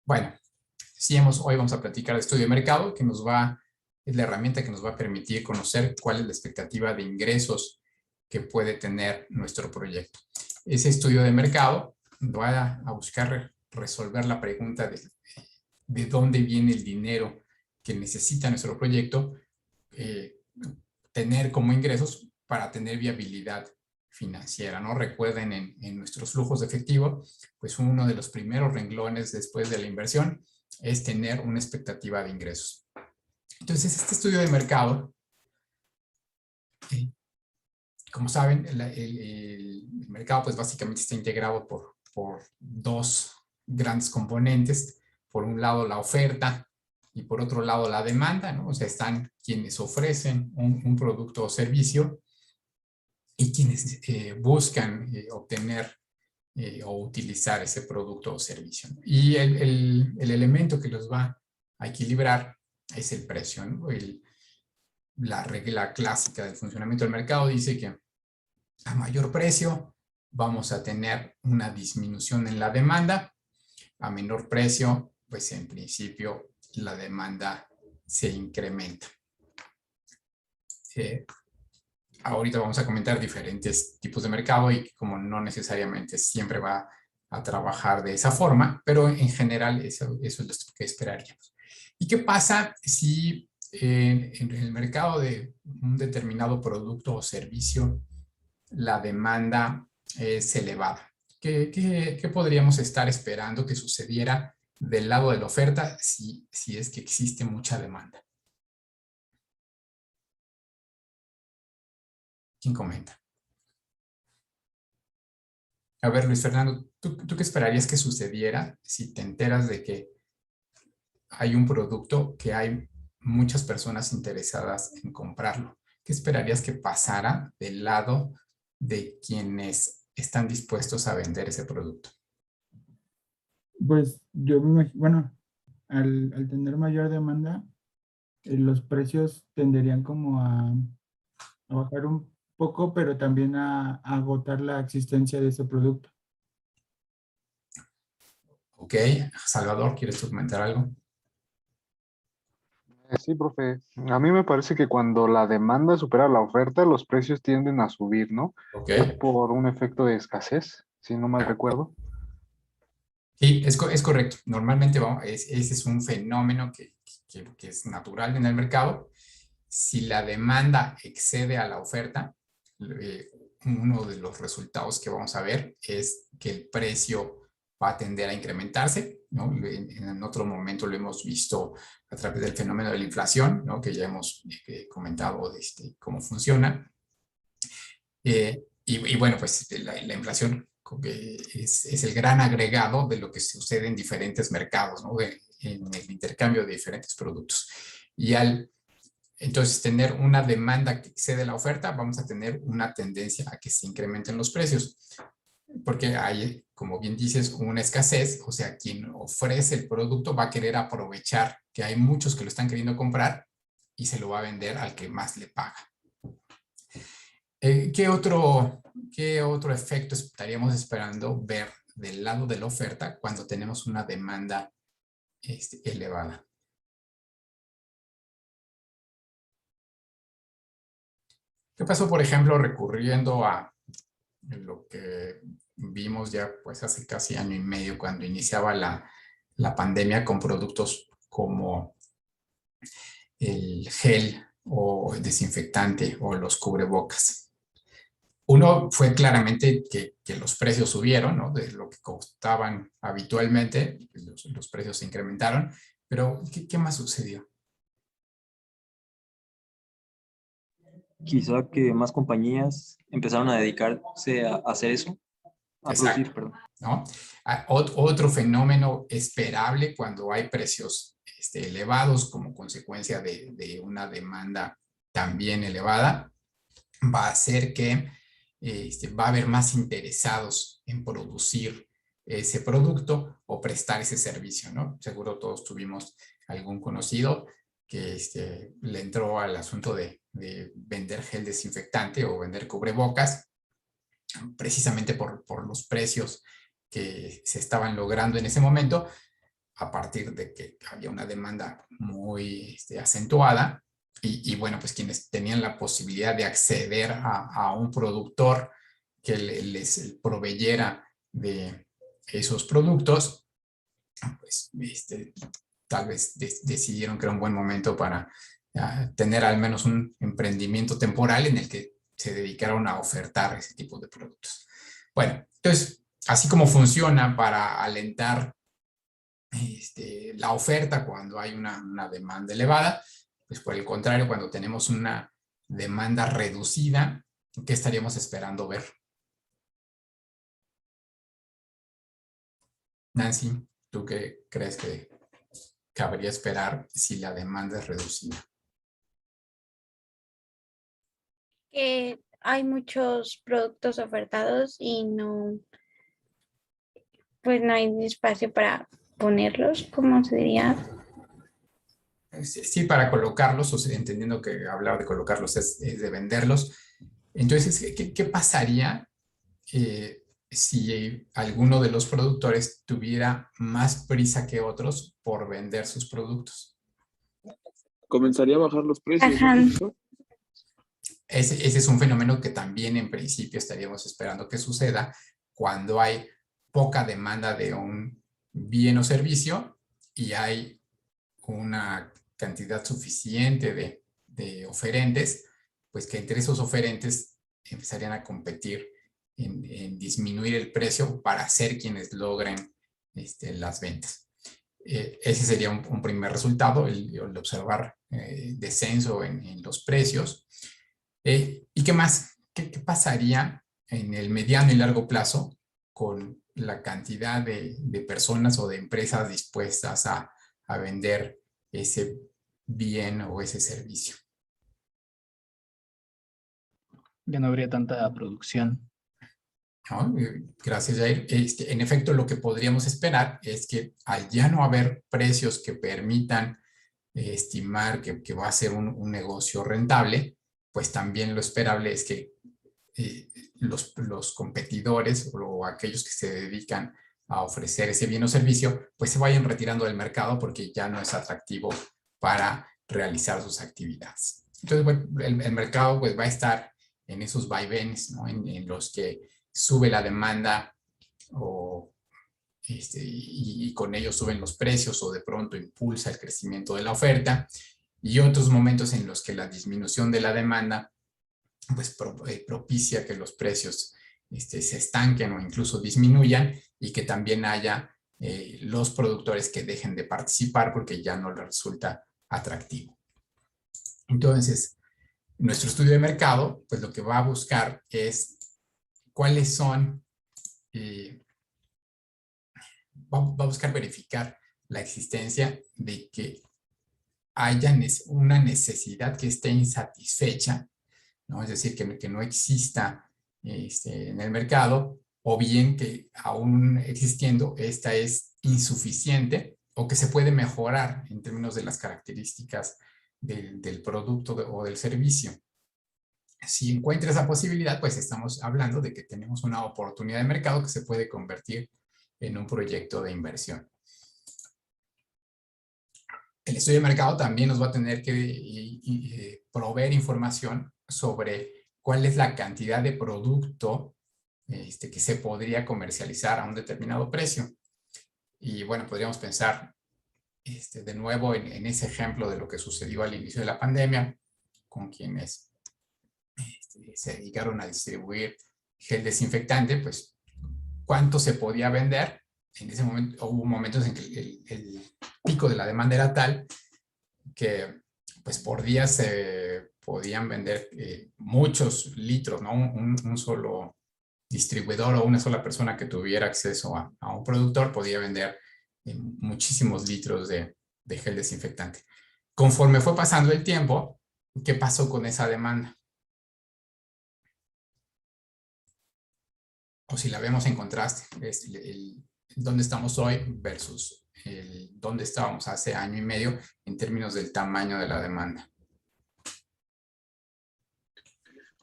Bueno, hoy vamos a platicar de estudio de mercado, es la herramienta que nos va a permitir conocer cuál es la expectativa de ingresos que puede tener nuestro proyecto. Ese estudio de mercado va a buscar resolver la pregunta de dónde viene el dinero que necesita nuestro proyecto tener como ingresos para tener viabilidad financiera, ¿no? Recuerden, en nuestros flujos de efectivo, pues uno de los primeros renglones después de la inversión es tener una expectativa de ingresos. Entonces, este estudio de mercado, como saben, el mercado pues básicamente está integrado por dos grandes componentes. Por un lado, la oferta y por otro lado, la demanda, ¿no? O sea, están quienes ofrecen un producto o servicio y quienes buscan obtener o utilizar ese producto o servicio, ¿no? Y el elemento que los va a equilibrar es el precio, ¿no? La regla clásica del funcionamiento del mercado dice que a mayor precio vamos a tener una disminución en la demanda, a menor precio, pues en principio la demanda se incrementa. Ahorita vamos a comentar diferentes tipos de mercado y como no necesariamente siempre va a trabajar de esa forma, pero en general eso es lo que esperaríamos. ¿Y qué pasa si en el mercado de un determinado producto o servicio la demanda es elevada? ¿Qué podríamos estar esperando que sucediera del lado de la oferta si es que existe mucha demanda? ¿Quién comenta? A ver, Luis Fernando, ¿tú qué esperarías que sucediera si te enteras de que hay un producto que hay muchas personas interesadas en comprarlo? ¿Qué esperarías que pasara del lado de quienes están dispuestos a vender ese producto? Pues yo me imagino, bueno, al tener mayor demanda, los precios tenderían como a bajar un poco, pero también a agotar la existencia de ese producto. Ok, Salvador, ¿quieres comentar algo? Sí, profe. A mí me parece que cuando la demanda supera la oferta, los precios tienden a subir, ¿no? Ok. Es por un efecto de escasez, si no mal recuerdo. Sí, es correcto. Normalmente ese es un fenómeno que es natural en el mercado. Si la demanda excede a la oferta, uno de los resultados que vamos a ver es que el precio va a tender a incrementarse, ¿no? En otro momento lo hemos visto a través del fenómeno de la inflación, ¿no? Que ya hemos comentado cómo funciona. Y bueno, pues la inflación es el gran agregado de lo que sucede en diferentes mercados, ¿no? En el intercambio de diferentes productos. Y entonces tener una demanda que excede la oferta, vamos a tener una tendencia a que se incrementen los precios. Porque hay, como bien dices, una escasez, o sea, quien ofrece el producto va a querer aprovechar que hay muchos que lo están queriendo comprar y se lo va a vender al que más le paga. ¿Qué otro efecto estaríamos esperando ver del lado de la oferta cuando tenemos una demanda elevada? ¿Qué pasó, por ejemplo, recurriendo a lo que vimos ya pues hace casi año y medio cuando iniciaba la pandemia con productos como el gel o el desinfectante o los cubrebocas? Uno fue claramente que los precios subieron, ¿no? De lo que costaban habitualmente, los precios se incrementaron, pero ¿qué más sucedió? Quizá que más compañías empezaron a dedicarse a hacer eso, a Exacto, producir, perdón. ¿no? Otro fenómeno esperable cuando hay precios elevados como consecuencia de una demanda también elevada, va a ser que va a haber más interesados en producir ese producto o prestar ese servicio, ¿no? Seguro todos tuvimos algún conocido que le entró al asunto de vender gel desinfectante o vender cubrebocas, precisamente por los precios que se estaban logrando en ese momento. a partir de que había una demanda muy acentuada y bueno, pues quienes tenían la posibilidad de acceder a un productor que les proveyera de esos productos, pues tal vez decidieron que era un buen momento para tener al menos un emprendimiento temporal en el que se dedicaron a ofertar ese tipo de productos. Bueno, entonces, así como funciona para alentar la oferta cuando hay una demanda elevada, pues por el contrario, cuando tenemos una demanda reducida, ¿qué estaríamos esperando ver? Nancy, ¿tú qué crees que cabría esperar si la demanda es reducida? Que hay muchos productos ofertados y no, pues no hay espacio para ponerlos, ¿cómo se diría? Sí, para colocarlos, o sea, entendiendo que hablar de colocarlos es de venderlos. Entonces, ¿qué pasaría si alguno de los productores tuviera más prisa que otros por vender sus productos? Comenzaría a bajar los precios, ¿no, Ajá. profesor? Ese es un fenómeno que también en principio estaríamos esperando que suceda cuando hay poca demanda de un bien o servicio y hay una cantidad suficiente de oferentes, pues que entre esos oferentes empezarían a competir en disminuir el precio para ser quienes logren las ventas. Ese sería un primer resultado, el observar descenso en los precios. ¿Y qué más? ¿Qué pasaría en el mediano y largo plazo con la cantidad de personas o de empresas dispuestas a vender ese bien o ese servicio? Ya no habría tanta producción. ¿No? Gracias, Jair. En efecto, lo que podríamos esperar es que al ya no haber precios que permitan estimar que va a ser un negocio rentable, pues también lo esperable es que los competidores o aquellos que se dedican a ofrecer ese bien o servicio, pues se vayan retirando del mercado porque ya no es atractivo para realizar sus actividades. Entonces, bueno, el mercado pues va a estar en esos vaivenes, ¿no? En los que sube la demanda y con ello suben los precios o de pronto impulsa el crecimiento de la oferta, y otros momentos en los que la disminución de la demanda pues propicia que los precios se estanquen o incluso disminuyan y que también haya los productores que dejen de participar porque ya no les resulta atractivo. Entonces, nuestro estudio de mercado, pues lo que va a buscar es cuáles son, va a buscar verificar la existencia de que haya una necesidad que esté insatisfecha, ¿no? Es decir, que no exista en el mercado, o bien que aún existiendo, esta es insuficiente o que se puede mejorar en términos de las características del producto o del servicio. Si encuentra esa posibilidad, pues estamos hablando de que tenemos una oportunidad de mercado que se puede convertir en un proyecto de inversión. El estudio de mercado también nos va a tener que proveer información sobre cuál es la cantidad de producto que se podría comercializar a un determinado precio. Y bueno, podríamos pensar de nuevo en ese ejemplo de lo que sucedió al inicio de la pandemia, con quienes se dedicaron a distribuir gel desinfectante, pues cuánto se podía vender. En ese momento hubo momentos en que el pico de la demanda era tal que pues por día se podían vender muchos litros, ¿no? Un solo distribuidor o una sola persona que tuviera acceso a un productor podía vender muchísimos litros de gel desinfectante. Conforme fue pasando el tiempo, ¿qué pasó con esa demanda? O si la vemos en contraste, es dónde estamos hoy versus dónde estábamos hace año y medio en términos del tamaño de la demanda.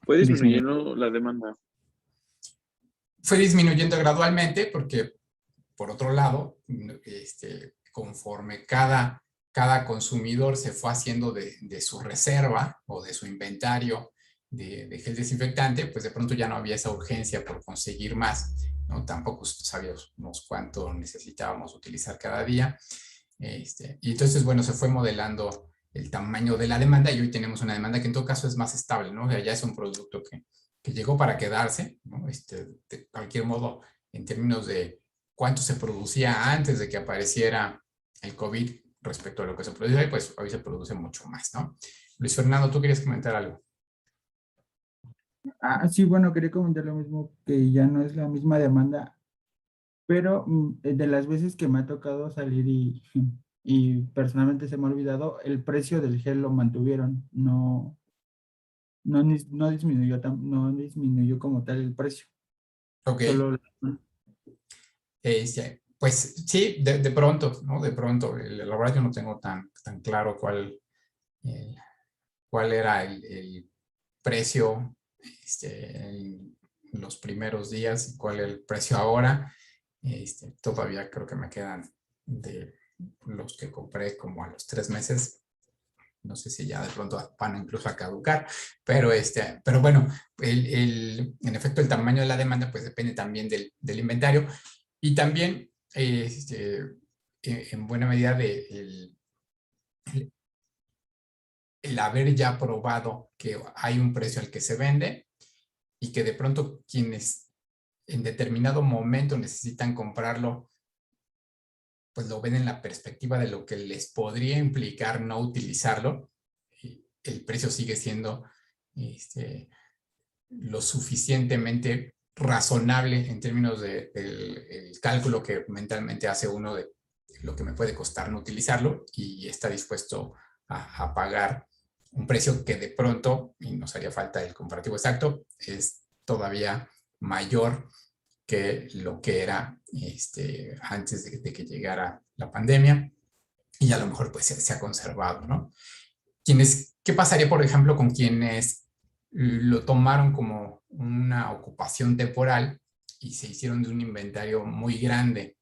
¿Fue disminuyendo la demanda? Fue disminuyendo gradualmente porque por otro lado, conforme cada consumidor se fue haciendo de su reserva o de su inventario de gel desinfectante, pues de pronto ya no había esa urgencia por conseguir más, ¿no? Tampoco sabíamos cuánto necesitábamos utilizar cada día. Y entonces, bueno, se fue modelando el tamaño de la demanda y hoy tenemos una demanda que en todo caso es más estable, ¿no? O sea, ya es un producto que llegó para quedarse, ¿no? De cualquier modo, en términos de cuánto se producía antes de que apareciera el COVID respecto a lo que se produce hoy, pues hoy se produce mucho más, ¿no? Luis Fernando, ¿tú querías comentar algo? Sí, bueno, quería comentar lo mismo, que ya no es la misma demanda, pero de las veces que me ha tocado salir y personalmente se me ha olvidado, el precio del gel lo mantuvieron, no disminuyó, no disminuyó como tal el precio. Ok. Solo, Pues sí, de pronto, ¿no? De pronto, la verdad yo no tengo tan claro cuál era el precio en los primeros días y cuál es el precio ahora. Todavía creo que me quedan de los que compré como a los 3 meses. No sé si ya de pronto van incluso a caducar, pero bueno, en efecto el tamaño de la demanda pues depende también del inventario y también en buena medida el haber ya probado que hay un precio al que se vende y que de pronto quienes en determinado momento necesitan comprarlo, pues lo ven en la perspectiva de lo que les podría implicar no utilizarlo. El precio sigue siendo lo suficientemente razonable en términos del el cálculo que mentalmente hace uno de lo que me puede costar no utilizarlo y está dispuesto a pagar un precio que de pronto, y nos haría falta el comparativo exacto, es todavía mayor que lo que era antes de que llegara la pandemia y a lo mejor pues se ha conservado, ¿no? ¿Qué pasaría, por ejemplo, con quienes lo tomaron como una ocupación temporal y se hicieron de un inventario muy grande?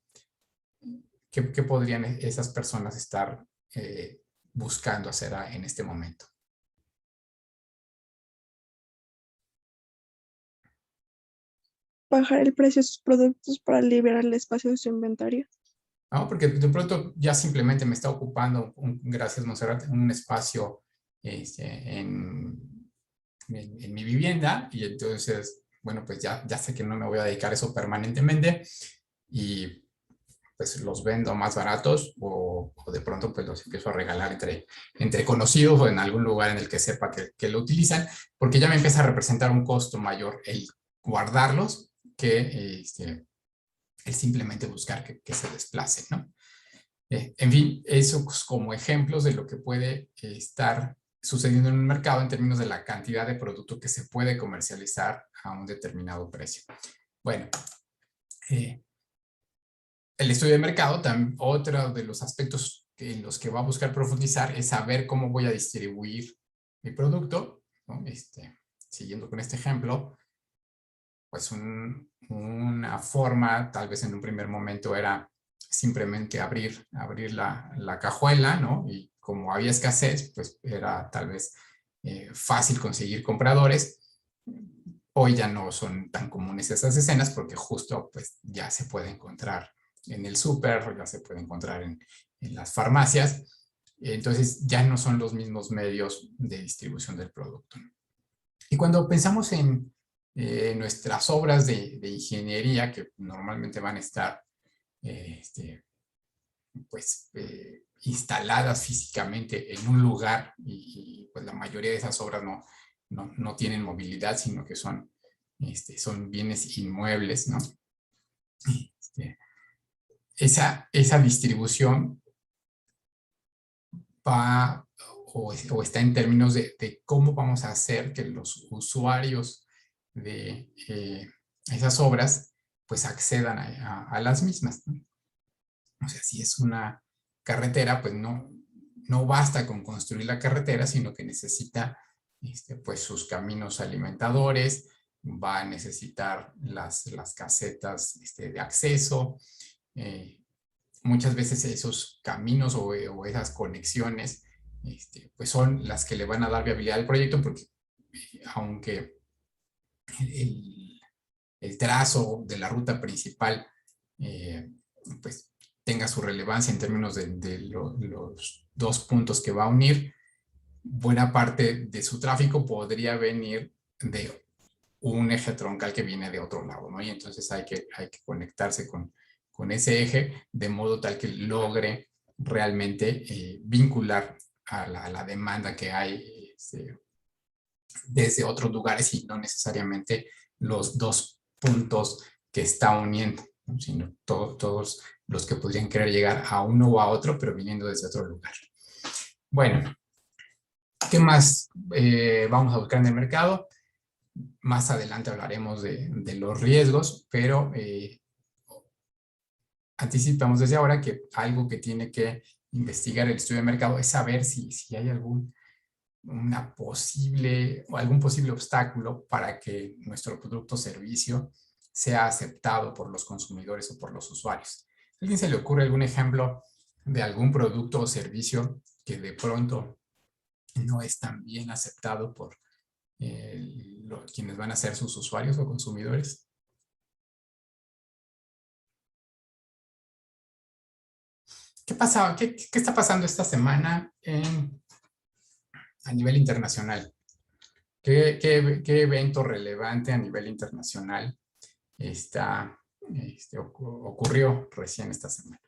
¿Qué podrían esas personas estar buscando hacer en este momento? Bajar el precio de sus productos para liberar el espacio de su inventario. ¿No? Porque de pronto ya simplemente me está ocupando, gracias Monserrat, un espacio en mi vivienda y entonces, bueno, pues ya sé que no me voy a dedicar a eso permanentemente y pues los vendo más baratos o de pronto pues los empiezo a regalar entre conocidos o en algún lugar en el que sepa que lo utilizan, porque ya me empieza a representar un costo mayor el guardarlos que el simplemente buscar que se desplacen, ¿no? En fin, eso como ejemplos de lo que puede estar sucediendo en un mercado en términos de la cantidad de producto que se puede comercializar a un determinado precio. Bueno, el estudio de mercado, otro de los aspectos en los que va a buscar profundizar es saber cómo voy a distribuir mi producto, ¿no? Siguiendo con este ejemplo, pues una forma, tal vez en un primer momento era simplemente abrir la cajuela, ¿no? Y como había escasez, pues era tal vez fácil conseguir compradores. Hoy ya no son tan comunes esas escenas porque justo pues ya se puede encontrar en el súper, ya se puede encontrar en las farmacias. Entonces ya no son los mismos medios de distribución del producto. Y cuando pensamos en nuestras obras de ingeniería, que normalmente van a estar instaladas físicamente en un lugar y pues la mayoría de esas obras no tienen movilidad, sino que son bienes inmuebles, ¿no? Esa distribución va o está en términos de cómo vamos a hacer que los usuarios de esas obras pues accedan a las mismas, ¿no? O sea, si es una carretera, pues no basta con construir la carretera, sino que necesita pues sus caminos alimentadores, va a necesitar las casetas de acceso, muchas veces esos caminos o esas conexiones pues son las que le van a dar viabilidad al proyecto, porque aunque el trazo de la ruta principal pues tenga su relevancia en términos de los dos puntos que va a unir, buena parte de su tráfico podría venir de un eje troncal que viene de otro lado, ¿no? Y entonces hay que conectarse con ese eje de modo tal que logre realmente vincular a la demanda que hay desde otros lugares, y no necesariamente los dos puntos que está uniendo, ¿no? Sino todos los que podrían querer llegar a uno o a otro, pero viniendo desde otro lugar. Bueno, ¿qué más vamos a buscar en el mercado? Más adelante hablaremos de los riesgos, pero anticipamos desde ahora que algo que tiene que investigar el estudio de mercado es saber si hay algún posible obstáculo para que nuestro producto o servicio sea aceptado por los consumidores o por los usuarios. ¿A alguien se le ocurre algún ejemplo de algún producto o servicio que de pronto no es tan bien aceptado por quienes van a ser sus usuarios o consumidores? ¿Qué pasa? ¿Qué está pasando esta semana a nivel internacional? ¿Qué evento relevante a nivel internacional ocurrió recién esta semana?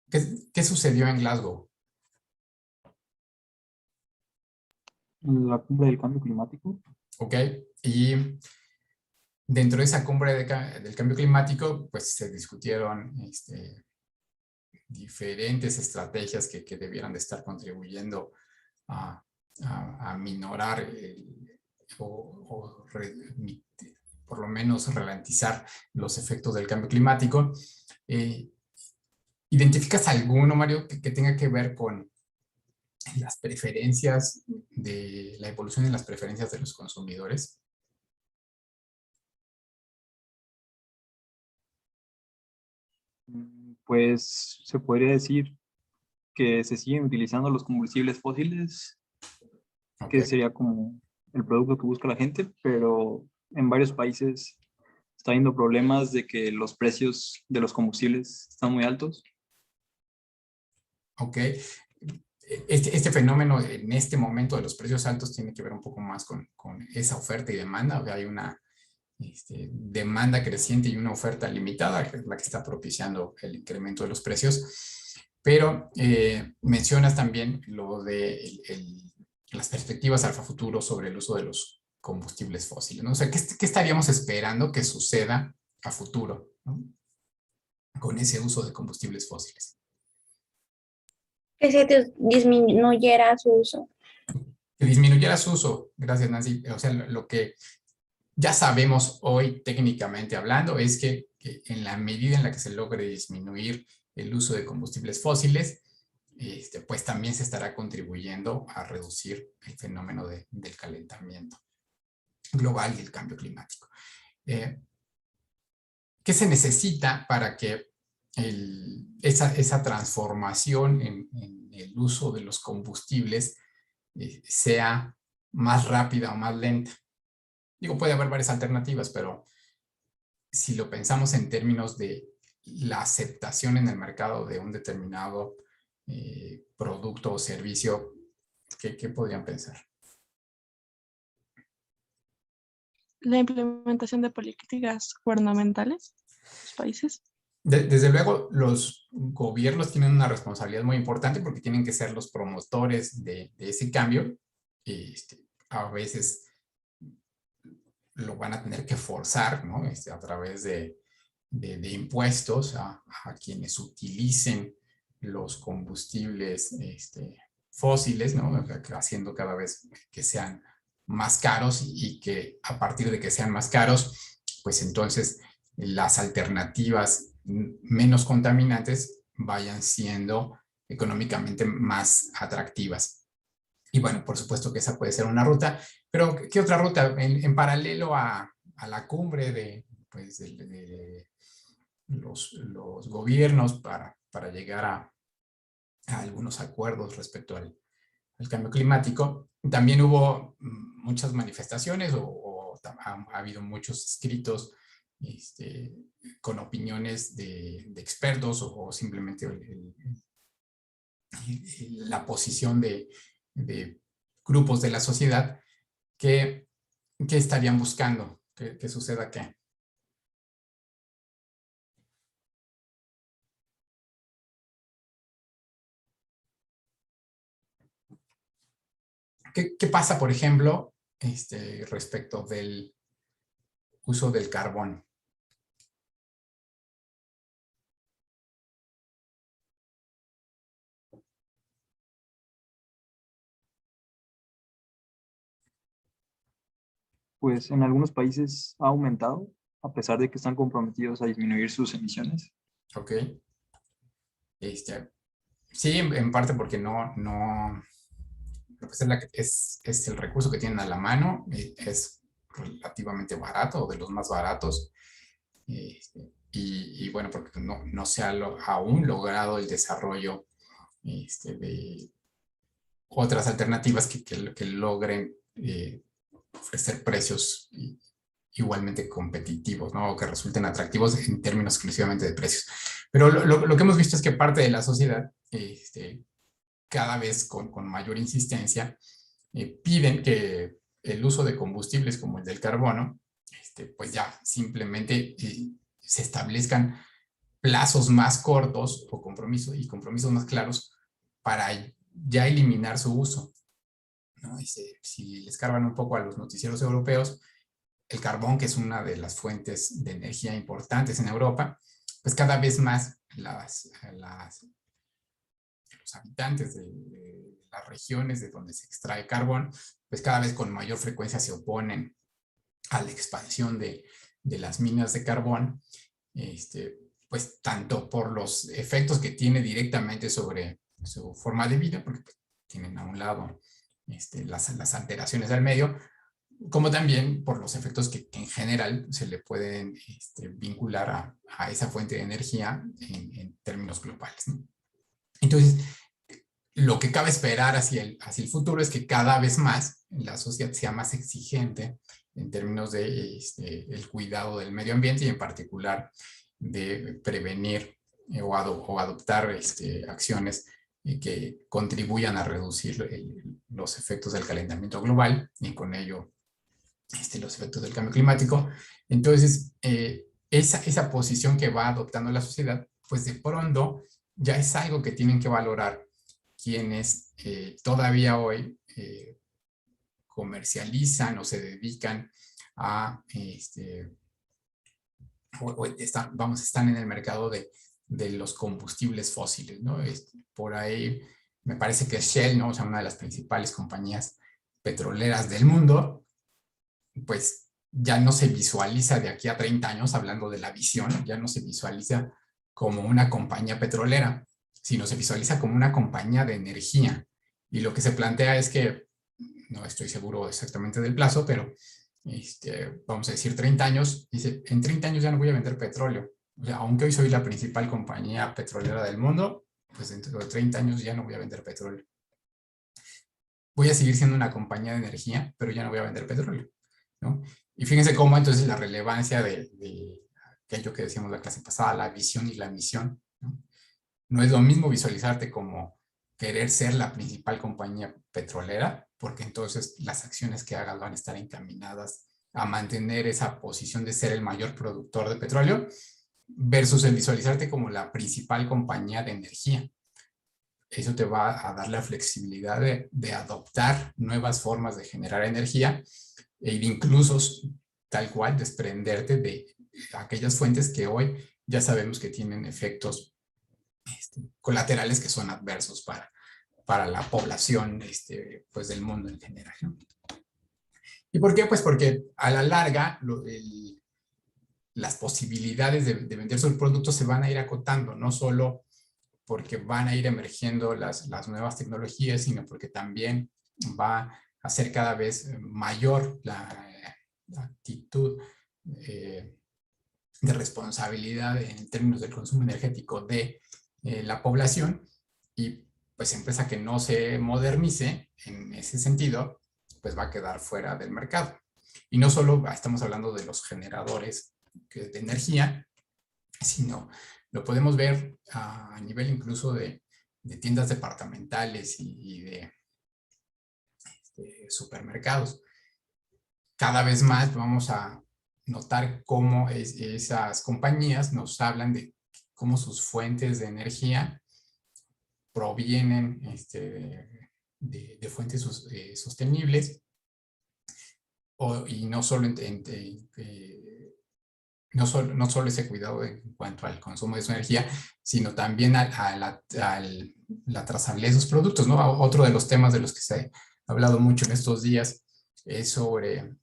¿Qué sucedió en Glasgow? La cumbre del cambio climático. Ok, y dentro de esa cumbre del cambio climático, pues se discutieron diferentes estrategias que debieran de estar contribuyendo a minorar por lo menos ralentizar los efectos del cambio climático. ¿Identificas alguno, Mario, que tenga que ver con las preferencias, de la evolución de las preferencias de los consumidores? Pues se podría decir que se siguen utilizando los combustibles fósiles, Okay. que sería como el producto que busca la gente, pero en varios países está habiendo problemas de que los precios de los combustibles están muy altos. Ok. Este fenómeno en este momento de los precios altos tiene que ver un poco más con esa oferta y demanda. Hay una demanda creciente y una oferta limitada, que es la que está propiciando el incremento de los precios. Pero mencionas también lo de las perspectivas al futuro sobre el uso de los combustibles fósiles, ¿no? O sea, ¿qué estaríamos esperando que suceda a futuro, ¿no? Con ese uso de combustibles fósiles? Que se disminuyera su uso. Que disminuyera su uso. Gracias, Nancy. O sea, lo que ya sabemos hoy técnicamente hablando es que en la medida en la que se logre disminuir el uso de combustibles fósiles, pues también se estará contribuyendo a reducir el fenómeno del calentamiento global y el cambio climático. ¿Qué se necesita para que esa transformación en el uso de los combustibles sea más rápida o más lenta? Digo, puede haber varias alternativas, pero si lo pensamos en términos de la aceptación en el mercado de un determinado producto o servicio, ¿qué podrían pensar? La implementación de políticas gubernamentales en los países. Desde luego, los gobiernos tienen una responsabilidad muy importante porque tienen que ser los promotores de ese cambio. A veces lo van a tener que forzar, ¿no? A través de impuestos a quienes utilicen los combustibles fósiles, ¿no? Haciendo cada vez que sean más caros, y que a partir de que sean más caros, pues entonces las alternativas menos contaminantes vayan siendo económicamente más atractivas. Y bueno, por supuesto que esa puede ser una ruta, pero ¿qué otra ruta? En paralelo a a la cumbre de, pues, de los gobiernos para llegar a algunos acuerdos respecto al cambio climático. También hubo muchas manifestaciones ha habido muchos escritos con opiniones de expertos o simplemente la posición de grupos de la sociedad que estarían buscando que suceda qué. ¿Qué pasa, por ejemplo, respecto del uso del carbón? Pues en algunos países ha aumentado, a pesar de que están comprometidos a disminuir sus emisiones. Ok. Sí, en parte porque pues es el recurso que tienen a la mano, es relativamente barato, o de los más baratos. Y bueno, porque no se ha aún logrado el desarrollo de otras alternativas que logren ofrecer precios igualmente competitivos, ¿no? O que resulten atractivos en términos exclusivamente de precios. Pero lo que hemos visto es que parte de la sociedad, cada vez con mayor insistencia, piden que el uso de combustibles como el del carbono, pues ya simplemente se establezcan plazos más cortos o compromisos más claros para ya eliminar su uso, ¿no? Si les cargan un poco a los noticieros europeos, el carbón, que es una de las fuentes de energía importantes en Europa, pues cada vez más los habitantes de las regiones de donde se extrae carbón, pues cada vez con mayor frecuencia se oponen a la expansión de las minas de carbón, pues tanto por los efectos que tiene directamente sobre su forma de vida, porque pues, tienen a un lado las alteraciones del medio, como también por los efectos que en general se le pueden vincular a esa fuente de energía en términos globales, ¿no? Entonces, lo que cabe esperar hacia el futuro es que cada vez más la sociedad sea más exigente en términos de el cuidado del medio ambiente y en particular de prevenir o adoptar acciones que contribuyan a reducir los efectos del calentamiento global y con ello los efectos del cambio climático. Entonces, esa posición que va adoptando la sociedad, pues de pronto ya es algo que tienen que valorar quienes todavía hoy comercializan o se dedican a, están en el mercado de los combustibles fósiles, ¿no? Por ahí me parece que Shell, ¿no? O sea, una de las principales compañías petroleras del mundo, pues ya no se visualiza de aquí a 30 años, hablando de la visión, ya no se visualiza como una compañía petrolera, sino se visualiza como una compañía de energía. Y lo que se plantea es que, no estoy seguro exactamente del plazo, pero vamos a decir 30 años, dice, en 30 años ya no voy a vender petróleo. O sea, aunque hoy soy la principal compañía petrolera del mundo, pues dentro de 30 años ya no voy a vender petróleo. Voy a seguir siendo una compañía de energía, pero ya no voy a vender petróleo, ¿no? Y fíjense cómo entonces la relevancia de aquello que decíamos la clase pasada, la visión y la misión, ¿no? No es lo mismo visualizarte como querer ser la principal compañía petrolera, porque entonces las acciones que hagas van a estar encaminadas a mantener esa posición de ser el mayor productor de petróleo, versus el visualizarte como la principal compañía de energía. Eso te va a dar la flexibilidad de adoptar nuevas formas de generar energía e incluso tal cual desprenderte de aquellas fuentes que hoy ya sabemos que tienen efectos colaterales que son adversos para la población pues del mundo en general, ¿no? ¿Y por qué? Pues porque a la larga las posibilidades de vender sus productos se van a ir acotando, no solo porque van a ir emergiendo las nuevas tecnologías, sino porque también va a ser cada vez mayor la actitud de responsabilidad en términos del consumo energético de la población, y pues empresa que no se modernice en ese sentido, pues va a quedar fuera del mercado. Y no solo estamos hablando de los generadores de energía, sino lo podemos ver a nivel incluso de tiendas departamentales y de supermercados. Cada vez más vamos a notar cómo esas compañías nos hablan de cómo sus fuentes de energía provienen de fuentes sostenibles, y no solo, no solo ese cuidado en cuanto al consumo de su energía, sino también a la trazabilidad de sus productos, ¿no? Otro de los temas de los que se ha hablado mucho en estos días es sobre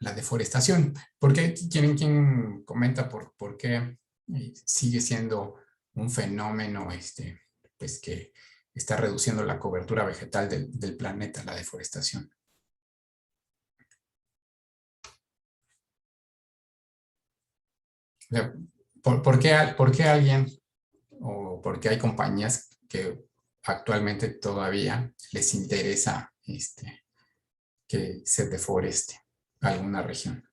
la deforestación. ¿Por qué? ¿Quién comenta por qué sigue siendo un fenómeno pues que está reduciendo la cobertura vegetal del planeta, la deforestación? O sea, ¿por qué alguien o por qué hay compañías que actualmente todavía les interesa que se deforeste alguna región?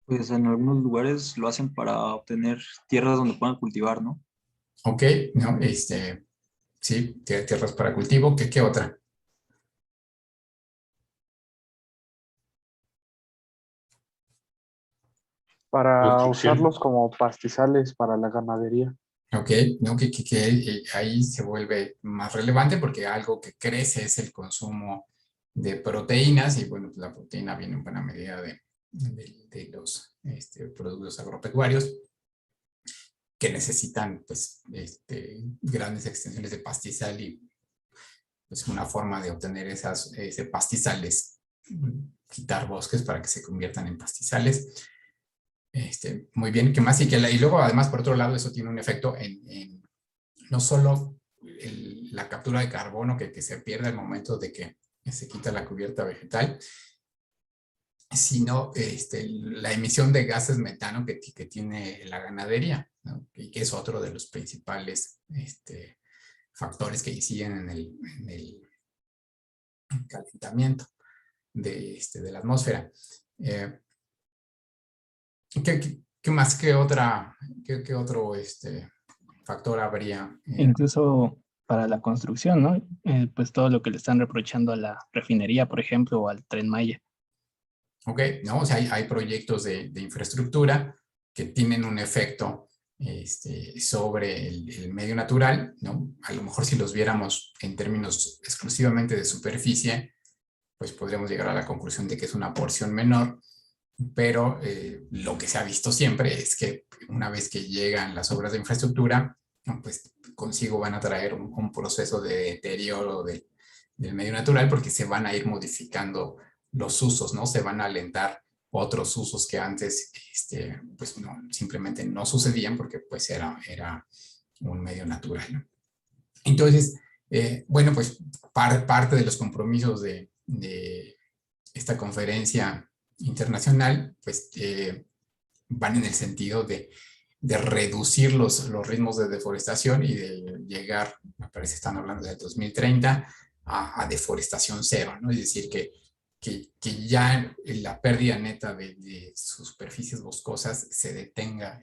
Pues en algunos lugares lo hacen para obtener tierras donde puedan cultivar, ¿no? Ok, ¿no? Sí, tierras para cultivo. ¿Qué otra? Para Construcción. usarlos como pastizales para la ganadería. Ok, ¿no? Que ahí se vuelve más relevante porque algo que crece es el consumo de proteínas, y bueno, pues la proteína viene en buena medida de los productos agropecuarios, que necesitan pues grandes extensiones de pastizal, y pues una forma de obtener ese pastizal es quitar bosques para que se conviertan en pastizales. Muy bien, ¿qué más? Y luego además, por otro lado, eso tiene un efecto en no solo la captura de carbono que se pierde al momento de que se quita la cubierta vegetal, sino la emisión de gases metano que tiene la ganadería, ¿no? Y que es otro de los principales factores que inciden en el calentamiento de la atmósfera. ¿Qué más? ¿Qué otro factor habría? Incluso para la construcción, ¿no? Pues todo lo que le están reprochando a la refinería, por ejemplo, o al Tren Maya. Ok, ¿no? O sea, hay proyectos de infraestructura que tienen un efecto sobre el medio natural, ¿no? A lo mejor si los viéramos en términos exclusivamente de superficie, pues podríamos llegar a la conclusión de que es una porción menor, pero lo que se ha visto siempre es que una vez que llegan las obras de infraestructura, ¿no? Pues consigo van a traer un proceso de deterioro del medio natural, porque se van a ir modificando los usos, ¿no? Se van a alentar otros usos que antes pues no, simplemente no sucedían porque pues era un medio natural, ¿no? Entonces, bueno, pues parte de los compromisos de esta conferencia internacional, pues van en el sentido de reducir los ritmos de deforestación y de llegar, me parece están hablando de 2030, a deforestación cero, ¿no? Es decir, que ya la pérdida neta de sus superficies boscosas se detenga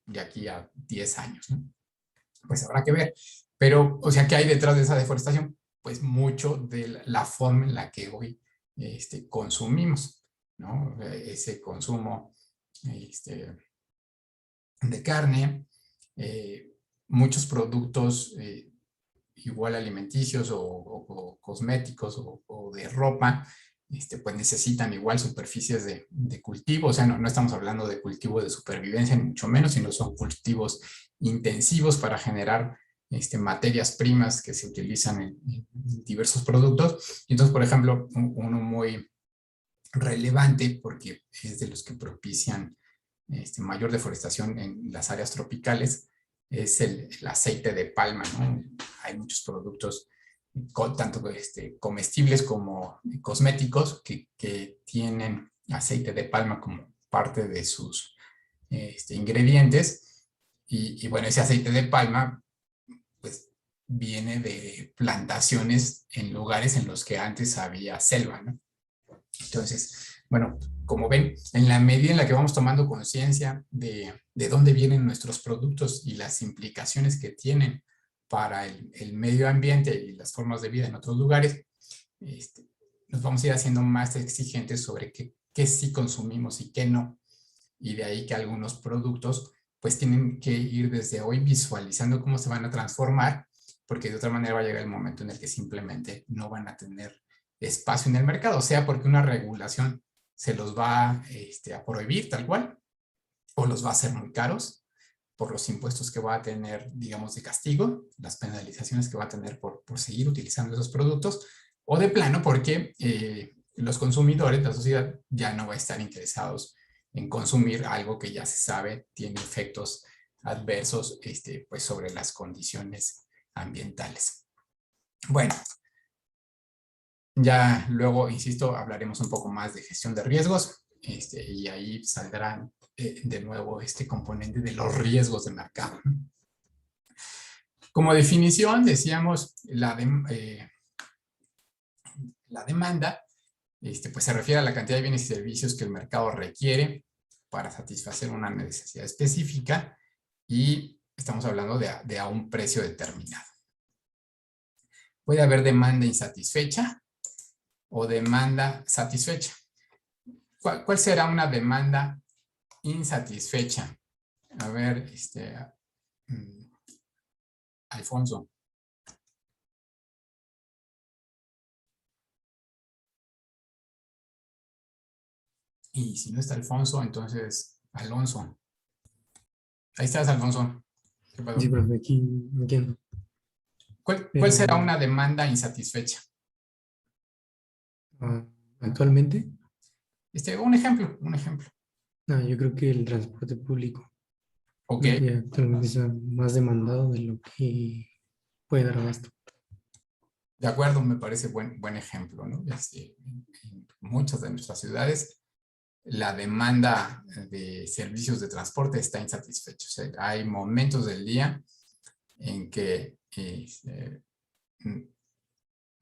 de aquí a 10 años, ¿no? Pues habrá que ver. Pero, o sea, ¿qué hay detrás de esa deforestación? Pues mucho de la forma en la que hoy consumimos, ¿no? Ese consumo de carne, muchos productos igual alimenticios o cosméticos o de ropa, pues necesitan igual superficies de cultivo. O sea, no estamos hablando de cultivo de supervivencia, ni mucho menos, sino son cultivos intensivos para generar materias primas que se utilizan en diversos productos. Y entonces, por ejemplo, uno muy relevante, porque es de los que propician mayor deforestación en las áreas tropicales, es el aceite de palma, ¿no? Hay muchos productos tanto comestibles como cosméticos que tienen aceite de palma como parte de sus ingredientes. Y bueno, ese aceite de palma pues viene de plantaciones en lugares en los que antes había selva, ¿no? Entonces, bueno, como ven, en la medida en la que vamos tomando conciencia de dónde vienen nuestros productos y las implicaciones que tienen para el medio ambiente y las formas de vida en otros lugares, nos vamos a ir haciendo más exigentes sobre qué sí consumimos y qué no. Y de ahí que algunos productos pues tienen que ir desde hoy visualizando cómo se van a transformar, porque de otra manera va a llegar el momento en el que simplemente no van a tener espacio en el mercado, sea porque una regulación se los va a prohibir tal cual, o los va a hacer muy caros por los impuestos que va a tener, digamos, de castigo, las penalizaciones que va a tener por seguir utilizando esos productos, o de plano porque los consumidores, la sociedad, ya no va a estar interesados en consumir algo que ya se sabe tiene efectos adversos pues sobre las condiciones ambientales. Bueno, ya luego, insisto, hablaremos un poco más de gestión de riesgos y ahí saldrá de nuevo este componente de los riesgos de mercado. Como definición, decíamos, la demanda pues se refiere a la cantidad de bienes y servicios que el mercado requiere para satisfacer una necesidad específica y estamos hablando de a un precio determinado. Puede haber demanda insatisfecha o demanda satisfecha. ¿Cuál será una demanda insatisfecha? A ver, Alfonso. Y si no está Alfonso, entonces Alonso. Ahí estás, Alfonso. ¿Qué pasó? Sí, profe, aquí entiendo. ¿Cuál será una demanda insatisfecha? Actualmente, Un ejemplo. yo creo que el transporte público, Ok, creo que actualmente está más demandado de lo que puede dar abasto. de acuerdo, me parece buen ejemplo, ¿no? En muchas de nuestras ciudades, la demanda de servicios de transporte está insatisfecha. O sea, hay momentos del día en que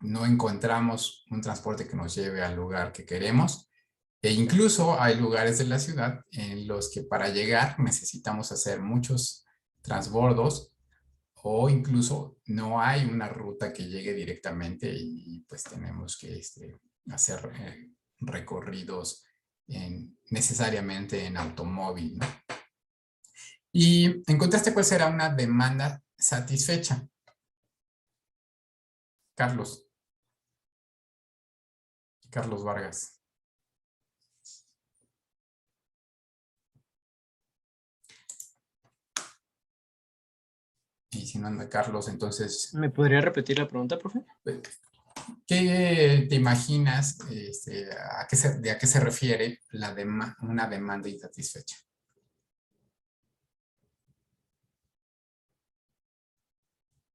no encontramos un transporte que nos lleve al lugar que queremos, e incluso hay lugares de la ciudad en los que para llegar necesitamos hacer muchos transbordos o incluso no hay una ruta que llegue directamente y pues tenemos que hacer recorridos necesariamente en automóvil, ¿no? Y encontraste cuál será una demanda satisfecha. Carlos Vargas. Y si no anda Carlos, entonces, ¿Me podría repetir la pregunta, profe? ¿qué te imaginas? ¿A qué se refiere una demanda insatisfecha?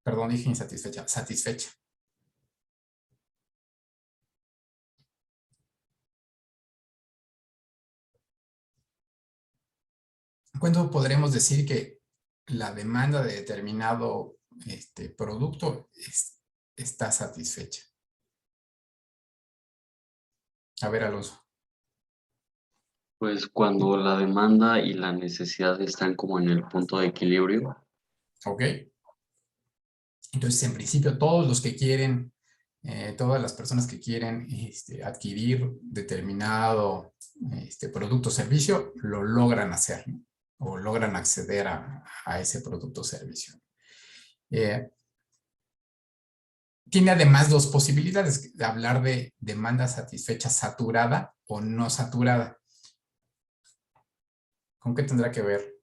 Perdón, dije insatisfecha, satisfecha. ¿Cuándo podremos decir que la demanda de determinado producto está satisfecha? A ver, Alonso. Pues cuando la demanda y la necesidad están como en el punto de equilibrio. Ok. Entonces, en principio, todos los que quieren, todas las personas que quieren adquirir determinado producto o servicio, lo logran hacer, ¿no? O logran acceder a ese producto o servicio. Tiene además dos posibilidades de hablar de demanda satisfecha saturada o no saturada. ¿Con qué tendrá que ver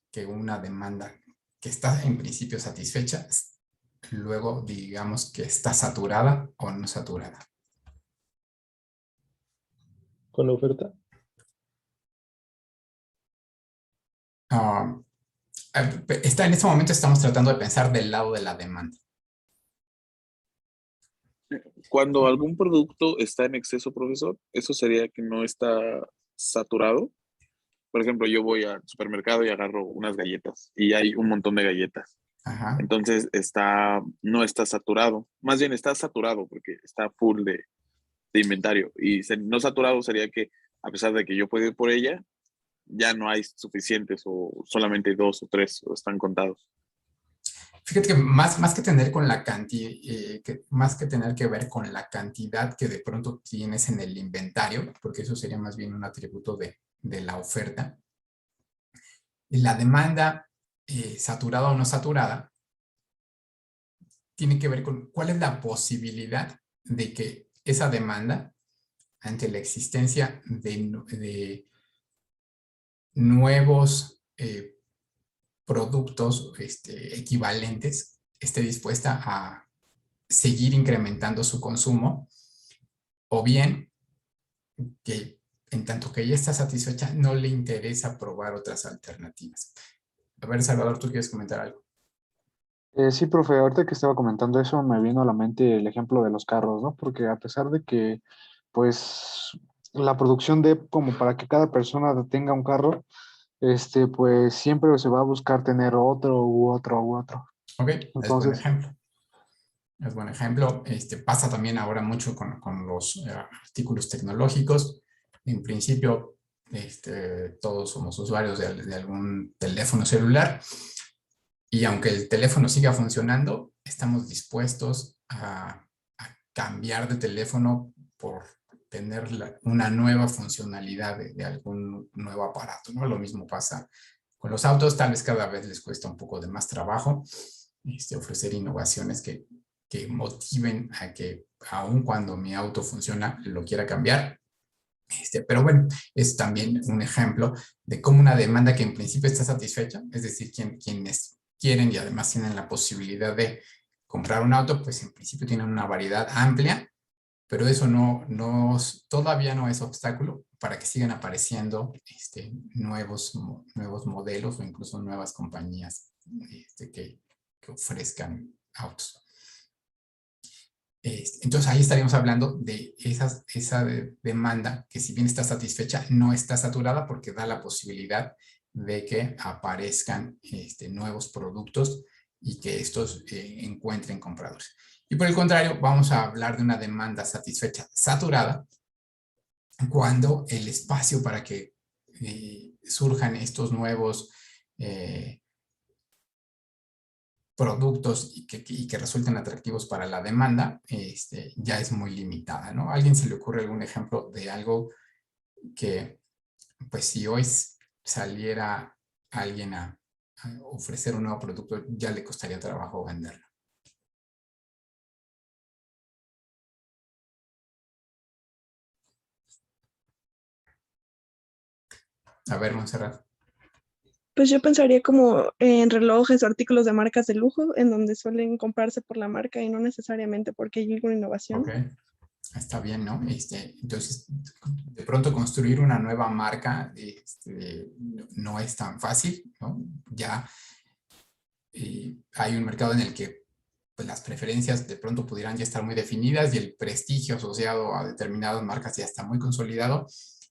que una demanda que está en principio satisfecha, luego digamos que está saturada o no saturada? Con la oferta. En este momento estamos tratando de pensar del lado de la demanda. Cuando algún producto está en exceso, profesor, eso sería que no está saturado. Por ejemplo, yo voy al supermercado y agarro unas galletas y hay un montón de galletas. Ajá. Entonces no está saturado. Más bien está saturado porque está full de inventario. Y no saturado sería que a pesar de que yo puedo ir por ella, ya no hay suficientes o solamente 2 o 3 o están contados. Fíjate que más que tener con la cantidad, más que tener que ver con la cantidad que de pronto tienes en el inventario, porque eso sería más bien un atributo de la oferta, y la demanda saturada o no saturada tiene que ver con cuál es la posibilidad de que esa demanda, ante la existencia de nuevos productos equivalentes, esté dispuesta a seguir incrementando su consumo, o bien que en tanto que ella está satisfecha, no le interesa probar otras alternativas. A ver, Salvador, ¿tú quieres comentar algo? Sí, profe, ahorita que estaba comentando eso me vino a la mente el ejemplo de los carros, ¿no? Porque a pesar de que, pues, la producción de como para que cada persona tenga un carro, pues siempre se va a buscar tener otro u otro u otro. Ok, es buen Entonces, ejemplo. Es buen ejemplo. Pasa también ahora mucho con los artículos tecnológicos. En principio, todos somos usuarios de algún teléfono celular. Y aunque el teléfono siga funcionando, estamos dispuestos a cambiar de teléfono por tener una nueva funcionalidad de algún nuevo aparato, ¿no? Lo mismo pasa con los autos. Tal vez cada vez les cuesta un poco de más trabajo ofrecer innovaciones que motiven a que, aun cuando mi auto funciona, lo quiera cambiar. Pero bueno, es también un ejemplo de cómo una demanda que en principio está satisfecha, es decir, quienes quieren y además tienen la posibilidad de comprar un auto, pues en principio tienen una variedad amplia, pero eso todavía no es obstáculo para que sigan apareciendo nuevos modelos o incluso nuevas compañías que ofrezcan autos. Entonces ahí estaríamos hablando de esa demanda que, si bien está satisfecha, no está saturada porque da la posibilidad de que aparezcan nuevos productos y que estos encuentren compradores. Y por el contrario, vamos a hablar de una demanda satisfecha saturada cuando el espacio para que surjan estos nuevos productos y que resulten atractivos para la demanda, ya es muy limitada, ¿no? ¿A alguien se le ocurre algún ejemplo de algo que, pues, si hoy saliera alguien a ofrecer un nuevo producto, ya le costaría trabajo venderlo? A ver, Montserrat. Pues yo pensaría como en relojes o artículos de marcas de lujo, en donde suelen comprarse por la marca y no necesariamente porque hay alguna innovación. Ok, está bien, ¿no? Entonces, de pronto construir una nueva marca no es tan fácil, ¿no? Ya hay un mercado en el que, pues, las preferencias de pronto pudieran ya estar muy definidas y el prestigio asociado a determinadas marcas ya está muy consolidado.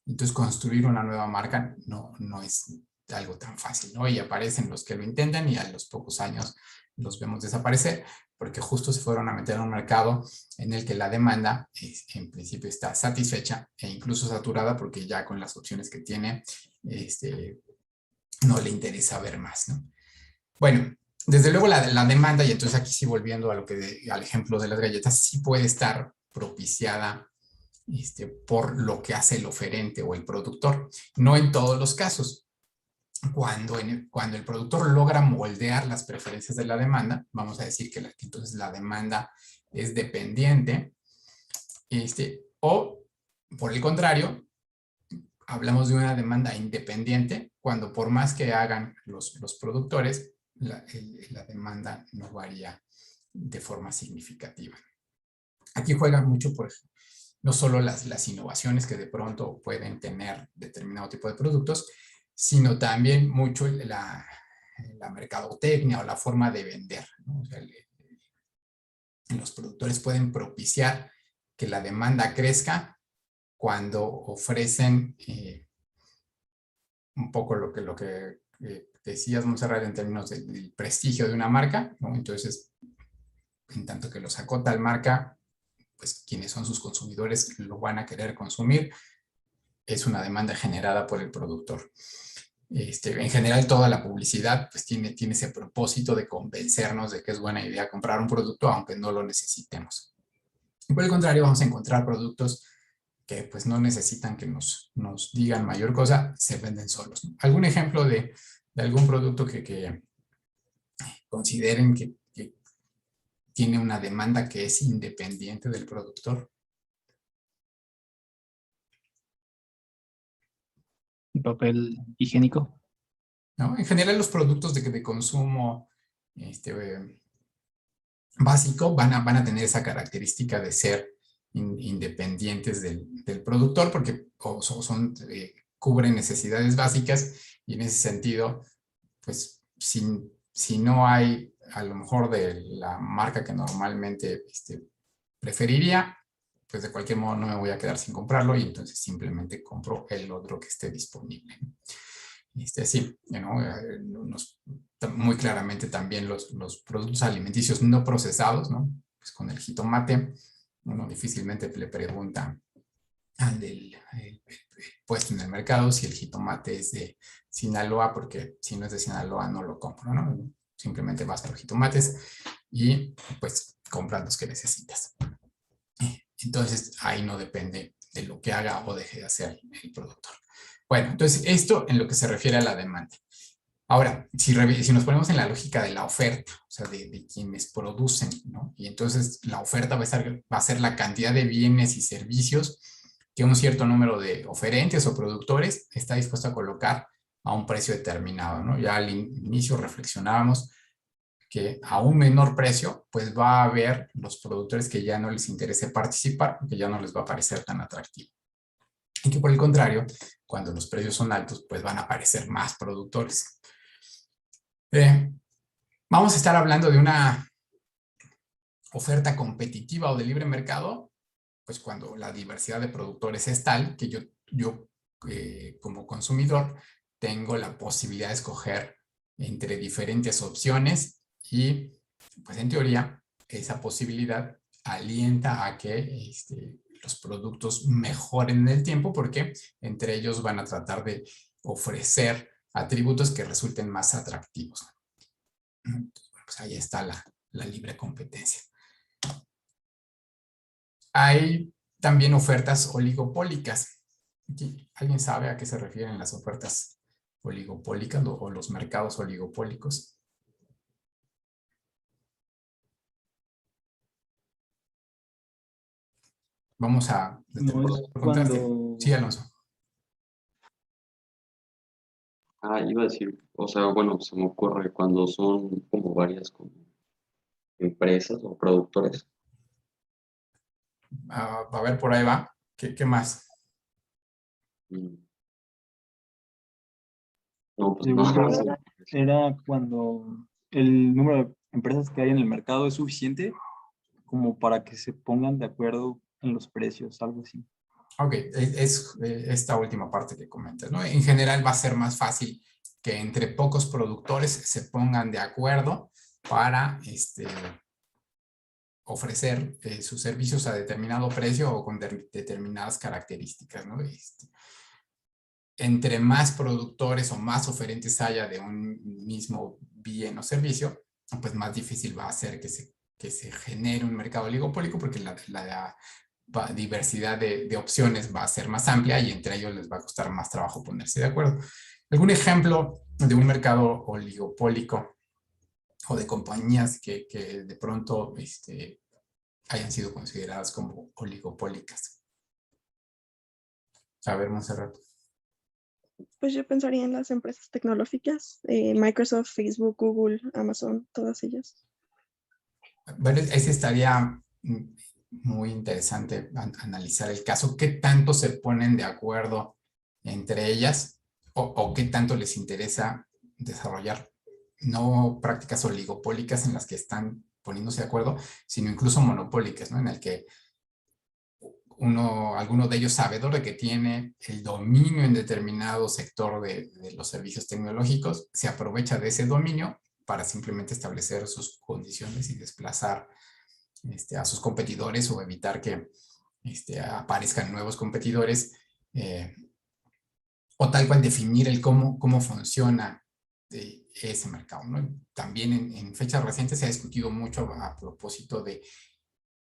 Entonces, construir una nueva marca no es algo tan fácil, ¿no? Y aparecen los que lo intentan y a los pocos años los vemos desaparecer porque justo se fueron a meter en un mercado en el que la demanda en principio está satisfecha e incluso saturada porque ya con las opciones que tiene no le interesa ver más, ¿no? Bueno, desde luego la demanda, y entonces aquí sí volviendo al ejemplo de las galletas, sí puede estar propiciada por lo que hace el oferente o el productor. No en todos los casos. Cuando el productor logra moldear las preferencias de la demanda, vamos a decir que entonces la demanda es dependiente, o por el contrario, hablamos de una demanda independiente, cuando por más que hagan los productores, la demanda no varía de forma significativa. Aquí juega mucho, por ejemplo, no solo las innovaciones que de pronto pueden tener determinado tipo de productos, sino también mucho la mercadotecnia o la forma de vender, ¿no? O sea, los productores pueden propiciar que la demanda crezca cuando ofrecen un poco lo que decías, Montserrat, en términos del prestigio de una marca, ¿no? Entonces, en tanto que los acota la marca, pues quienes son sus consumidores lo van a querer consumir. Es una demanda generada por el productor. En general, toda la publicidad pues, tiene ese propósito de convencernos de que es buena idea comprar un producto aunque no lo necesitemos. Y por el contrario, vamos a encontrar productos que pues, no necesitan que nos digan mayor cosa, se venden solos, ¿no? ¿Algún ejemplo de algún producto que consideren que tiene una demanda que es independiente del productor? Papel higiénico. ¿No? En general, los productos de consumo básico van a tener esa característica de ser independientes del productor porque cubren necesidades básicas y en ese sentido, pues si no hay a lo mejor de la marca que normalmente preferiría, pues de cualquier modo no me voy a quedar sin comprarlo y entonces simplemente compro el otro que esté disponible. Sí, muy claramente también los productos alimenticios no procesados, ¿no? Pues con el jitomate, uno difícilmente le pregunta al del puesto en el mercado si el jitomate es de Sinaloa, porque si no es de Sinaloa no lo compro, ¿no? Simplemente vas por jitomates y pues compras los que necesitas. Entonces, ahí no depende de lo que haga o deje de hacer el productor. Bueno, entonces esto en lo que se refiere a la demanda. Ahora, si nos ponemos en la lógica de la oferta, o sea, de quienes producen, ¿no? Y entonces la oferta va a ser la cantidad de bienes y servicios que un cierto número de oferentes o productores está dispuesto a colocar a un precio determinado, ¿no? Ya al inicio reflexionábamos que a un menor precio, pues va a haber los productores que ya no les interese participar, porque ya no les va a parecer tan atractivo. Y que por el contrario, cuando los precios son altos, pues van a aparecer más productores. Vamos a estar hablando de una oferta competitiva o de libre mercado, pues cuando la diversidad de productores es tal que yo como consumidor tengo la posibilidad de escoger entre diferentes opciones y pues en teoría esa posibilidad alienta a que los productos mejoren en el tiempo porque entre ellos van a tratar de ofrecer atributos que resulten más atractivos. Entonces, pues ahí está la libre competencia. Hay también ofertas oligopólicas. ¿Alguien sabe a qué se refieren las ofertas oligopólicas o los mercados oligopólicos? Vamos a... No es cuando... Sí, Alonso. Iba a decir, o sea, bueno, se me ocurre cuando son como varias como empresas o productores. A ver, por ahí va. ¿Qué más? No, pues Según no. yo, era cuando el número de empresas que hay en el mercado es suficiente como para que se pongan de acuerdo en los precios, algo así. Ok, es esta última parte que comentas, ¿no? En general va a ser más fácil que entre pocos productores se pongan de acuerdo para ofrecer sus servicios a determinado precio o con determinadas características, ¿no? Entre más productores o más oferentes haya de un mismo bien o servicio, pues más difícil va a ser que se genere un mercado oligopólico porque la diversidad de opciones va a ser más amplia y entre ellos les va a costar más trabajo ponerse de acuerdo. ¿Algún ejemplo de un mercado oligopólico o de compañías que de pronto hayan sido consideradas como oligopólicas? A ver, Montserrat. Pues yo pensaría en las empresas tecnológicas, Microsoft, Facebook, Google, Amazon, todas ellas. Bueno, ese estaría muy interesante analizar el caso. ¿Qué tanto se ponen de acuerdo entre ellas o qué tanto les interesa desarrollar no prácticas oligopólicas en las que están poniéndose de acuerdo, sino incluso monopólicas, ¿no? En el que alguno de ellos sabedor de que tiene el dominio en determinado sector de los servicios tecnológicos, se aprovecha de ese dominio para simplemente establecer sus condiciones y desplazar a sus competidores o evitar que aparezcan nuevos competidores, o tal cual definir el cómo funciona ese mercado, ¿no? También en fechas recientes se ha discutido mucho a propósito de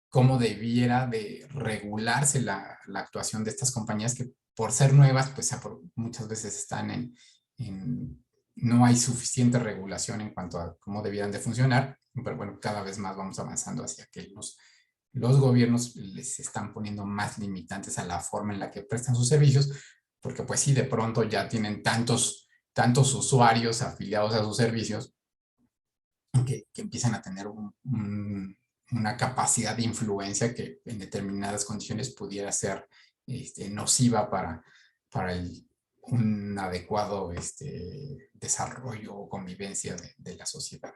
cómo debiera de regularse la actuación de estas compañías que por ser nuevas, pues muchas veces están no hay suficiente regulación en cuanto a cómo debieran de funcionar, pero bueno, cada vez más vamos avanzando hacia que los gobiernos les están poniendo más limitantes a la forma en la que prestan sus servicios, porque pues sí, de pronto ya tienen tantos usuarios afiliados a sus servicios que empiezan a tener una capacidad de influencia que en determinadas condiciones pudiera ser nociva para un adecuado desarrollo o convivencia de la sociedad.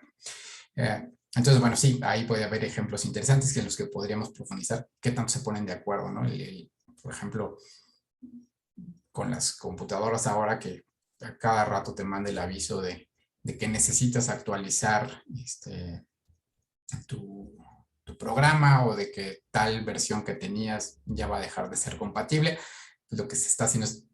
Entonces, bueno, sí, ahí puede haber ejemplos interesantes en los que podríamos profundizar qué tanto se ponen de acuerdo, ¿no? Por ejemplo, con las computadoras ahora que a cada rato te manda el aviso de que necesitas actualizar tu programa, o de que tal versión que tenías ya va a dejar de ser compatible. Lo que se está haciendo es,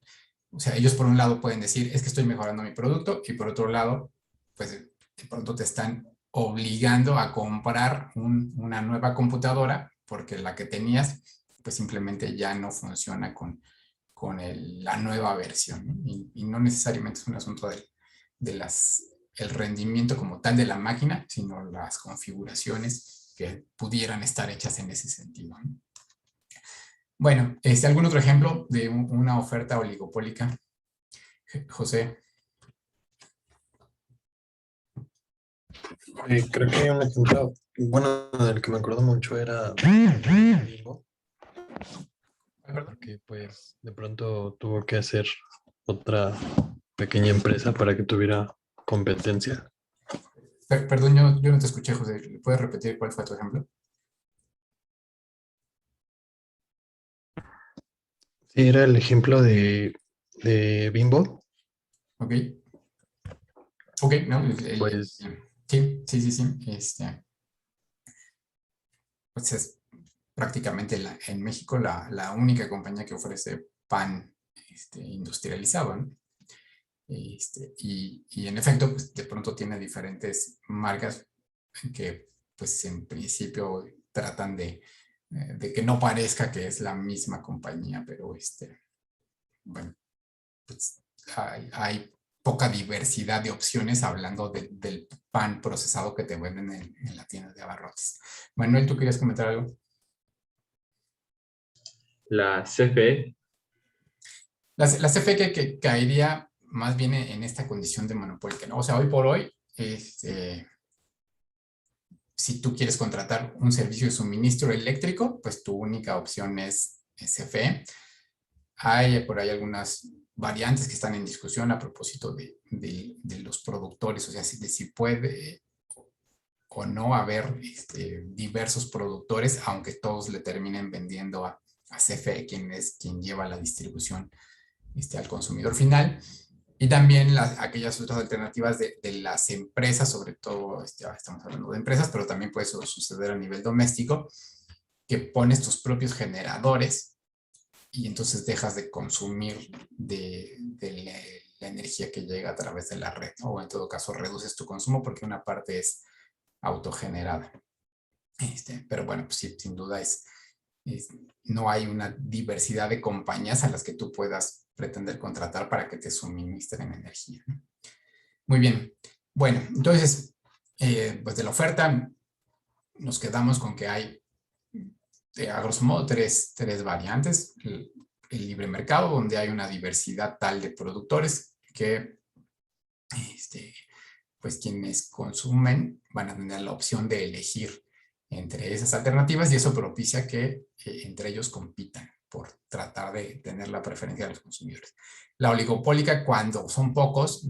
o sea, ellos por un lado pueden decir, es que estoy mejorando mi producto, y por otro lado, pues de pronto te están obligando a comprar una nueva computadora, porque la que tenías, pues simplemente ya no funciona con la nueva versión, ¿no? Y no necesariamente es un asunto el rendimiento como tal de la máquina, sino las configuraciones que pudieran estar hechas en ese sentido, ¿no? Bueno, ¿algún otro ejemplo de una oferta oligopólica? José. Creo que un ejemplo, bueno, del que me acuerdo mucho era Bimbo, porque pues de pronto tuvo que hacer otra pequeña empresa para que tuviera competencia. Perdón, yo no te escuché, José. ¿Puedes repetir cuál fue tu ejemplo? Sí, era el ejemplo de Bimbo. Ok. Ok, no, Pues sí. Pues es prácticamente en México la única compañía que ofrece pan industrializado, ¿no? Y en efecto, pues de pronto tiene diferentes marcas que pues en principio tratan de que no parezca que es la misma compañía, pero bueno, pues hay poca diversidad de opciones hablando del pan procesado que te venden en la tienda de abarrotes. Manuel, ¿tú querías comentar algo? La CFE. La CFE que caería más bien en esta condición de monopólica, ¿no? O sea, hoy por hoy, si tú quieres contratar un servicio de suministro eléctrico, pues tu única opción es CFE. Hay por ahí algunas variantes que están en discusión a propósito de los productores, o sea, de si puede o no haber diversos productores, aunque todos le terminen vendiendo a CFE, quien lleva la distribución al consumidor final. Y también aquellas otras alternativas de las empresas, sobre todo, estamos hablando de empresas, pero también puede suceder a nivel doméstico, que pones tus propios generadores y entonces dejas de consumir de la energía que llega a través de la red, ¿no? O en todo caso reduces tu consumo porque una parte es autogenerada. Pero bueno, pues sí, sin duda no hay una diversidad de compañías a las que tú puedas pretender contratar para que te suministren energía, ¿no? Muy bien. Bueno, entonces, pues de la oferta nos quedamos con que hay, a grosso modo, tres variantes. El libre mercado, donde hay una diversidad tal de productores que pues quienes consumen van a tener la opción de elegir entre esas alternativas, y eso propicia que entre ellos compitan por tratar de tener la preferencia de los consumidores. La oligopólica, cuando son pocos,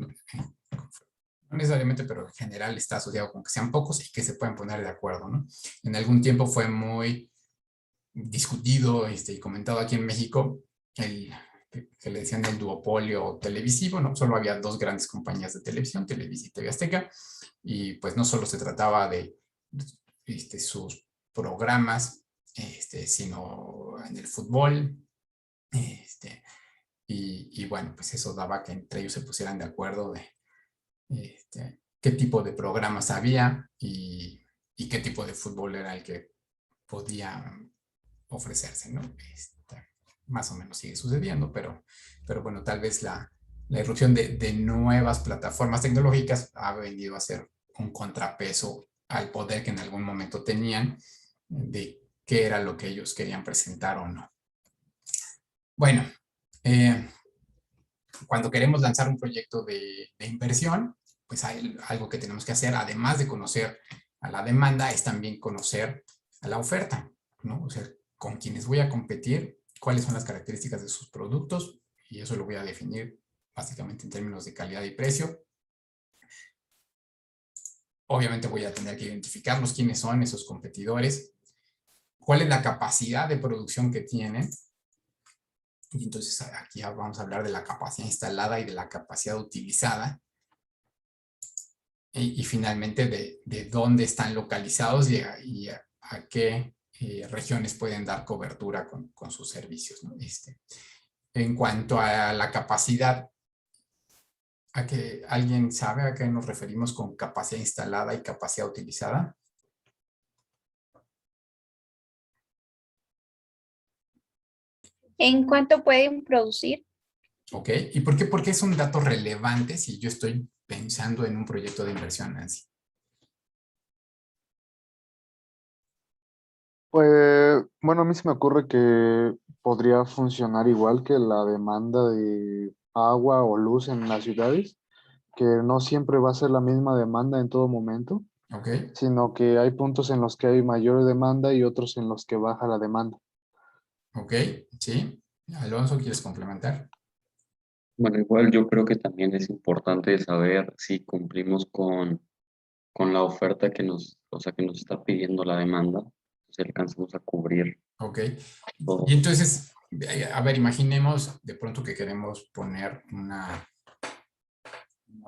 No necesariamente, pero en general está asociado con que sean pocos y que se pueden poner de acuerdo, ¿no? En algún tiempo fue muy discutido y comentado aquí en México que le decían el duopolio televisivo, ¿no? Solo había dos grandes compañías de televisión, Televisa y TV Azteca, y pues no solo se trataba de sus programas, sino en el fútbol, y bueno, pues eso daba que entre ellos se pusieran de acuerdo de qué tipo de programas había y qué tipo de fútbol era el que podía ofrecerse, ¿no? Más o menos sigue sucediendo, pero bueno, tal vez la irrupción de nuevas plataformas tecnológicas ha venido a ser un contrapeso al poder que en algún momento tenían de qué era lo que ellos querían presentar o no. Bueno, cuando queremos lanzar un proyecto de inversión, pues hay algo que tenemos que hacer, además de conocer a la demanda, es también conocer a la oferta, ¿no? O sea, con quienes voy a competir, cuáles son las características de sus productos, y eso lo voy a definir básicamente en términos de calidad y precio. Obviamente voy a tener que identificarlos, quiénes son esos competidores, cuál es la capacidad de producción que tienen. Y entonces aquí ya vamos a hablar de la capacidad instalada y de la capacidad utilizada. Y finalmente de dónde están localizados y a qué regiones pueden dar cobertura con sus servicios, ¿no? En cuanto a la capacidad, ¿alguien sabe a qué nos referimos con capacidad instalada y capacidad utilizada? ¿En cuánto pueden producir? Ok, ¿y por qué es un dato relevante si yo estoy pensando en un proyecto de inversión, Nancy? Pues, bueno, a mí se me ocurre que podría funcionar igual que la demanda de agua o luz en las ciudades, que no siempre va a ser la misma demanda en todo momento, Ok, sino que hay puntos en los que hay mayor demanda y otros en los que baja la demanda. ok, sí. Alonso, ¿quieres complementar? Bueno, igual yo creo que también es importante saber si cumplimos con la oferta que nos, o sea, que nos está pidiendo la demanda, si alcanzamos a cubrir Ok. todo. Y entonces, a ver, imaginemos de pronto que queremos poner una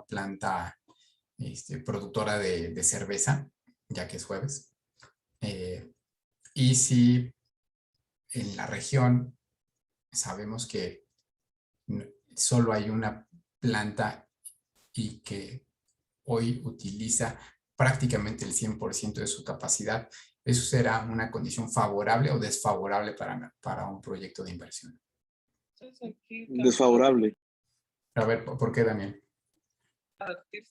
planta productora de cerveza, ya que es jueves. Y si en la región sabemos que solo hay una planta y que hoy utiliza prácticamente el 100% de su capacidad, ¿eso será una condición favorable o desfavorable para un proyecto de inversión? Desfavorable. A ver, ¿por qué, Daniel?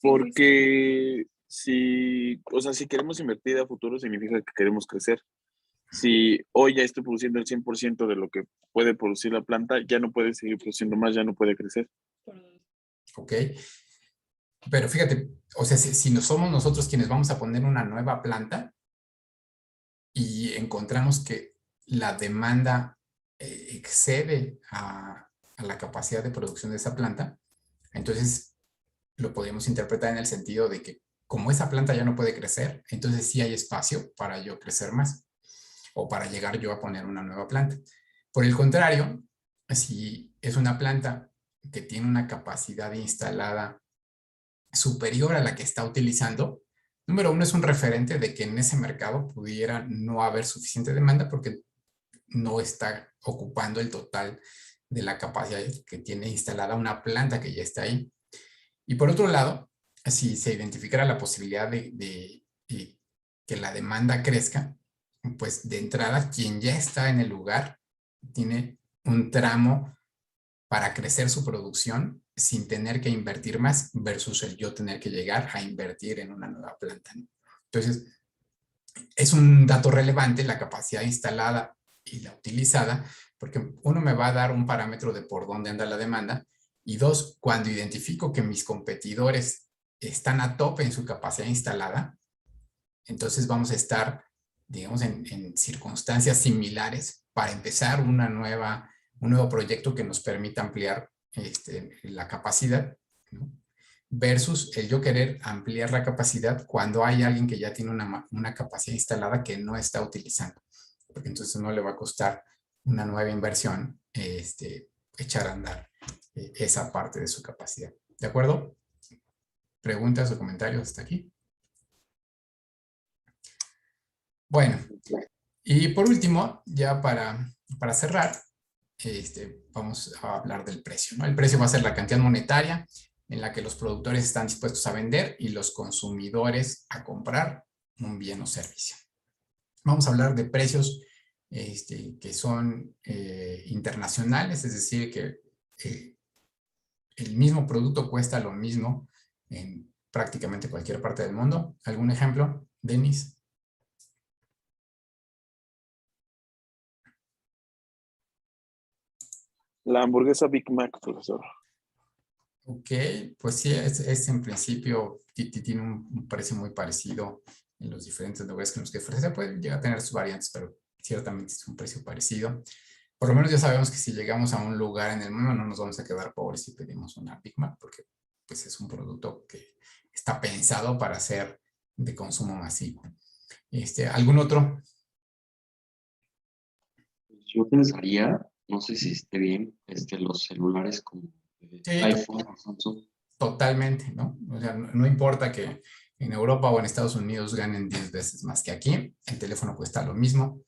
Porque si queremos invertir a futuro significa que queremos crecer. Si hoy ya estoy produciendo el 100% de lo que puede producir la planta, ya no puede seguir produciendo más, ya no puede crecer. Ok. Pero fíjate, o sea, si no somos nosotros quienes vamos a poner una nueva planta y encontramos que la demanda excede a la capacidad de producción de esa planta, entonces lo podemos interpretar en el sentido de que como esa planta ya no puede crecer, entonces sí hay espacio para yo crecer más o para llegar yo a poner una nueva planta. Por el contrario, si es una planta que tiene una capacidad instalada superior a la que está utilizando, número uno, es un referente de que en ese mercado pudiera no haber suficiente demanda porque no está ocupando el total de la capacidad que tiene instalada una planta que ya está ahí. Y por otro lado, si se identificara la posibilidad de que la demanda crezca, pues de entrada quien ya está en el lugar tiene un tramo para crecer su producción sin tener que invertir más versus el yo tener que llegar a invertir en una nueva planta, ¿no? Entonces, es un dato relevante la capacidad instalada y la utilizada, porque uno me va a dar un parámetro de por dónde anda la demanda, y dos, cuando identifico que mis competidores están a tope en su capacidad instalada, entonces vamos a estar, digamos, en circunstancias similares para empezar un nuevo proyecto que nos permita ampliar la capacidad, ¿no? versus el yo querer ampliar la capacidad cuando hay alguien que ya tiene una capacidad instalada que no está utilizando, porque entonces no le va a costar una nueva inversión echar a andar esa parte de su capacidad. ¿De acuerdo? ¿Preguntas o comentarios hasta aquí? Bueno, y por último, ya para cerrar, vamos a hablar del precio, ¿no? El precio va a ser la cantidad monetaria en la que los productores están dispuestos a vender y los consumidores a comprar un bien o servicio. Vamos a hablar de precios que son internacionales, es decir, que el mismo producto cuesta lo mismo en prácticamente cualquier parte del mundo. ¿Algún ejemplo, Denis? La hamburguesa Big Mac, profesor. Ok, pues sí, es en principio tiene un precio muy parecido en los diferentes lugares que nos que ofrece. Puede llegar a tener sus variantes, pero ciertamente es un precio parecido. Por lo menos ya sabemos que si llegamos a un lugar en el mundo no nos vamos a quedar pobres si pedimos una Big Mac, porque pues es un producto que está pensado para ser de consumo masivo. ¿Algún otro? Yo pensaría, no sé si esté bien, los celulares como iPhone o Samsung. Totalmente, ¿no? O sea, no importa que en Europa o en Estados Unidos ganen 10 veces más que aquí, el teléfono cuesta lo mismo,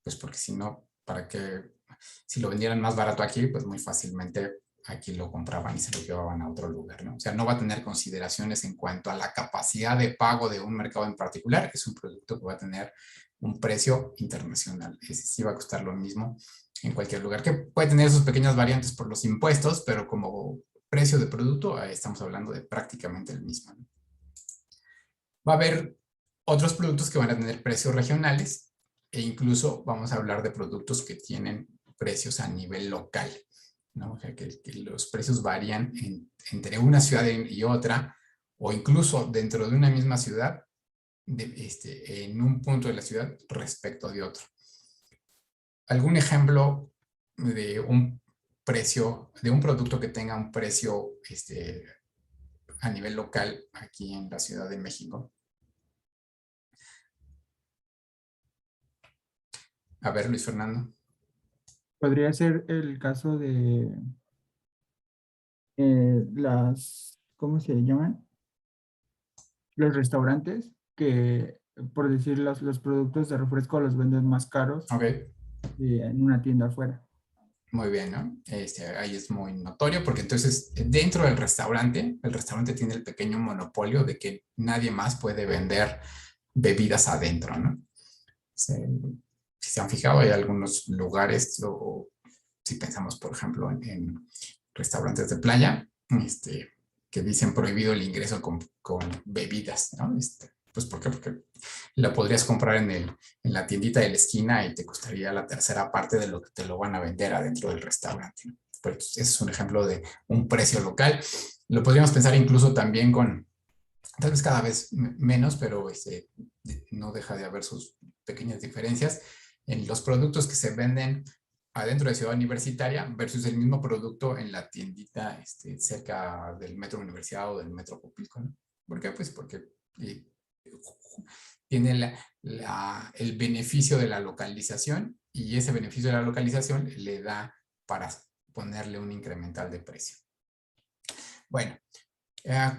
pues porque si no, si lo vendieran más barato aquí, pues muy fácilmente aquí lo compraban y se lo llevaban a otro lugar, ¿no? O sea, no va a tener consideraciones en cuanto a la capacidad de pago de un mercado en particular. Es un producto que va a tener un precio internacional. Es decir, va a costar lo mismo en cualquier lugar, que puede tener sus pequeñas variantes por los impuestos, pero como precio de producto, estamos hablando de prácticamente el mismo, ¿no? Va a haber otros productos que van a tener precios regionales e incluso vamos a hablar de productos que tienen precios a nivel local, ¿no? O sea, que los precios varían entre una ciudad y otra, o incluso dentro de una misma ciudad, en un punto de la ciudad respecto de otro. ¿Algún ejemplo de un precio, de un producto que tenga un precio a nivel local aquí en la Ciudad de México? A ver, Luis Fernando. Podría ser el caso de ¿cómo se llaman? Los restaurantes que, por decir, los productos de refresco los venden más caros en una tienda afuera. Muy bien, ¿no? Ahí es muy notorio porque entonces dentro del restaurante, el restaurante tiene el pequeño monopolio de que nadie más puede vender bebidas adentro, ¿no? Si se han fijado, hay algunos lugares, o si pensamos, por ejemplo, en restaurantes de playa, que dicen prohibido el ingreso con bebidas, ¿no? Pues ¿por qué? Porque la podrías comprar en la tiendita de la esquina y te costaría la tercera parte de lo que te lo van a vender adentro del restaurante, ¿no? Pues ese es un ejemplo de un precio local. Lo podríamos pensar incluso también con, tal vez cada vez menos, pero no deja de haber sus pequeñas diferencias en los productos que se venden adentro de Ciudad Universitaria versus el mismo producto en la tiendita cerca del Metro Universidad o del Metro Popilco, ¿no? ¿Por qué? Pues porque tiene el beneficio de la localización y ese beneficio de la localización le da para ponerle un incremental de precio. Bueno,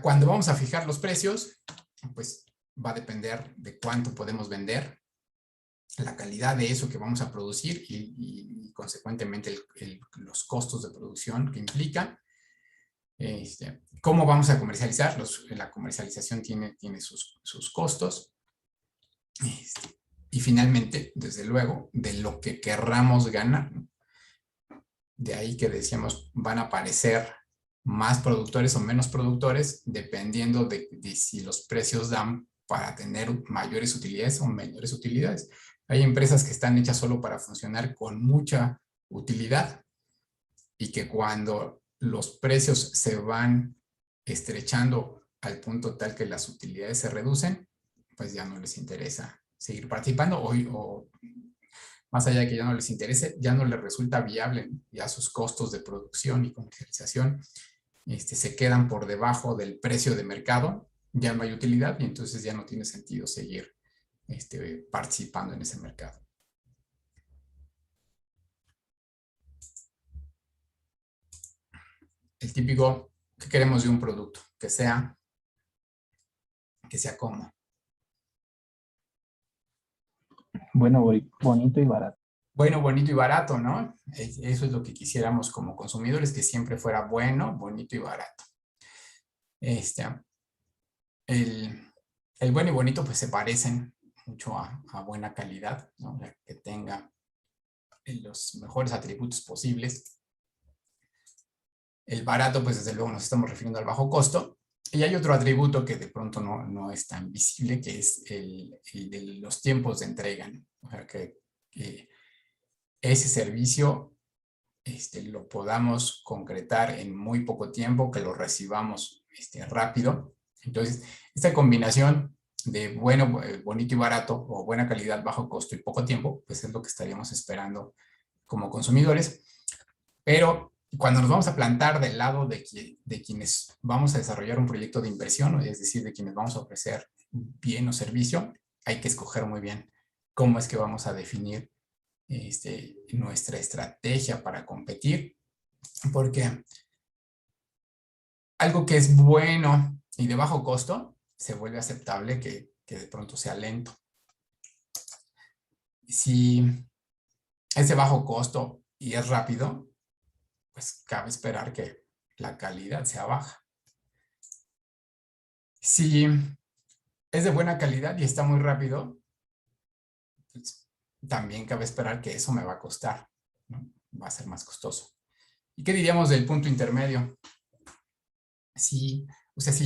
cuando vamos a fijar los precios, pues va a depender de cuánto podemos vender, la calidad de eso que vamos a producir y consecuentemente los costos de producción que implica. ¿Cómo vamos a comercializar? La comercialización tiene sus costos. Y finalmente, desde luego, de lo que querramos ganar, ¿no? De ahí que decíamos, van a aparecer más productores o menos productores, dependiendo de si los precios dan para tener mayores utilidades o menores utilidades. Hay empresas que están hechas solo para funcionar con mucha utilidad y que cuando los precios se van estrechando al punto tal que las utilidades se reducen, pues ya no les interesa seguir participando o más allá de que ya no les interese, ya no les resulta viable, ¿no? Ya sus costos de producción y comercialización se quedan por debajo del precio de mercado, ya no hay utilidad y entonces ya no tiene sentido seguir participando en ese mercado. El típico, ¿qué queremos de un producto? Que sea cómodo. Bueno, bonito y barato. Bueno, bonito y barato, ¿no? Eso es lo que quisiéramos como consumidores, que siempre fuera bueno, bonito y barato. El bueno y bonito pues se parecen mucho a buena calidad, ¿no? Que tenga los mejores atributos posibles. El barato pues desde luego nos estamos refiriendo al bajo costo. Y hay otro atributo que de pronto no es tan visible, que es el de los tiempos de entrega, ¿no? O sea, que ese servicio lo podamos concretar en muy poco tiempo, que lo recibamos rápido. Entonces, esta combinación de bueno, bonito y barato, o buena calidad, bajo costo y poco tiempo, pues es lo que estaríamos esperando como consumidores. Pero cuando nos vamos a plantar del lado de quienes vamos a desarrollar un proyecto de inversión, es decir, de quienes vamos a ofrecer bien o servicio, hay que escoger muy bien cómo es que vamos a definir nuestra estrategia para competir, porque algo que es bueno y de bajo costo se vuelve aceptable que de pronto sea lento. Si es de bajo costo y es rápido, pues cabe esperar que la calidad sea baja. Si es de buena calidad y está muy rápido, pues también cabe esperar que eso me va a costar, ¿no? Va a ser más costoso. ¿Y qué diríamos del punto intermedio? Si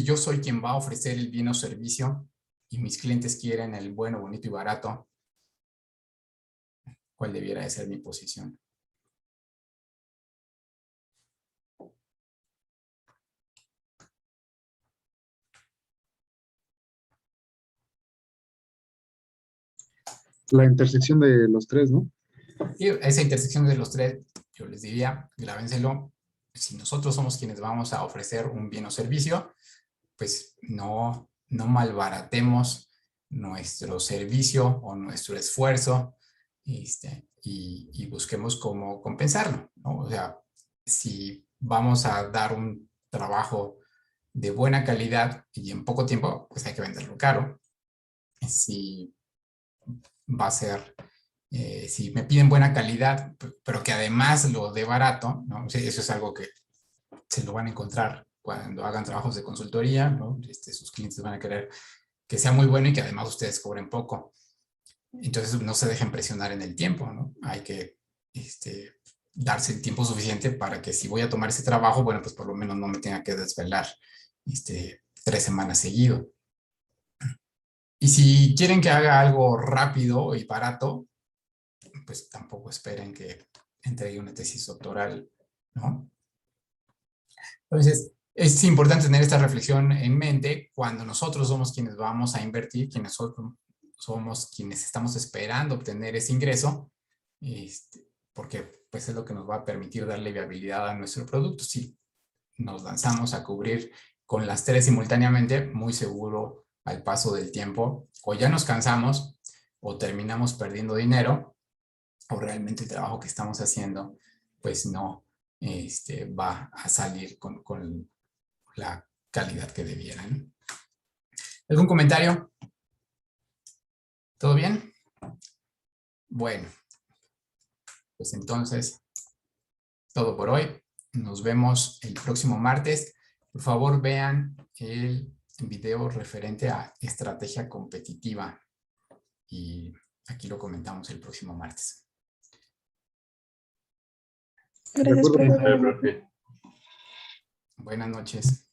yo soy quien va a ofrecer el bien o servicio y mis clientes quieren el bueno, bonito y barato, ¿cuál debiera de ser mi posición? La intersección de los tres, ¿no? Y esa intersección de los tres, yo les diría, grábenselo, si nosotros somos quienes vamos a ofrecer un bien o servicio, pues no malbaratemos nuestro servicio o nuestro esfuerzo y busquemos cómo compensarlo, ¿no? O sea, si vamos a dar un trabajo de buena calidad y en poco tiempo, pues hay que venderlo caro. Si va a ser, si me piden buena calidad, pero que además lo dé barato, ¿no? O sea, eso es algo que se lo van a encontrar cuando hagan trabajos de consultoría, ¿no? Sus clientes van a querer que sea muy bueno y que además ustedes cobren poco. Entonces no se dejen presionar en el tiempo, ¿no? Hay que darse el tiempo suficiente para que si voy a tomar ese trabajo, bueno, pues por lo menos no me tenga que desvelar 3 semanas seguido. Y si quieren que haga algo rápido y barato, pues tampoco esperen que entregue una tesis doctoral, ¿no? Entonces, es importante tener esta reflexión en mente cuando nosotros somos quienes vamos a invertir, quienes somos quienes estamos esperando obtener ese ingreso, porque pues es lo que nos va a permitir darle viabilidad a nuestro producto. Si nos lanzamos a cubrir con las tres simultáneamente, muy seguro al paso del tiempo, o ya nos cansamos, o terminamos perdiendo dinero, o realmente el trabajo que estamos haciendo, pues no va a salir con la calidad que debiera, ¿no? ¿Algún comentario? ¿Todo bien? Bueno, pues entonces, todo por hoy. Nos vemos el próximo martes. Por favor, vean el video referente a estrategia competitiva y aquí lo comentamos el próximo martes. Gracias, profe. Profe. Buenas noches.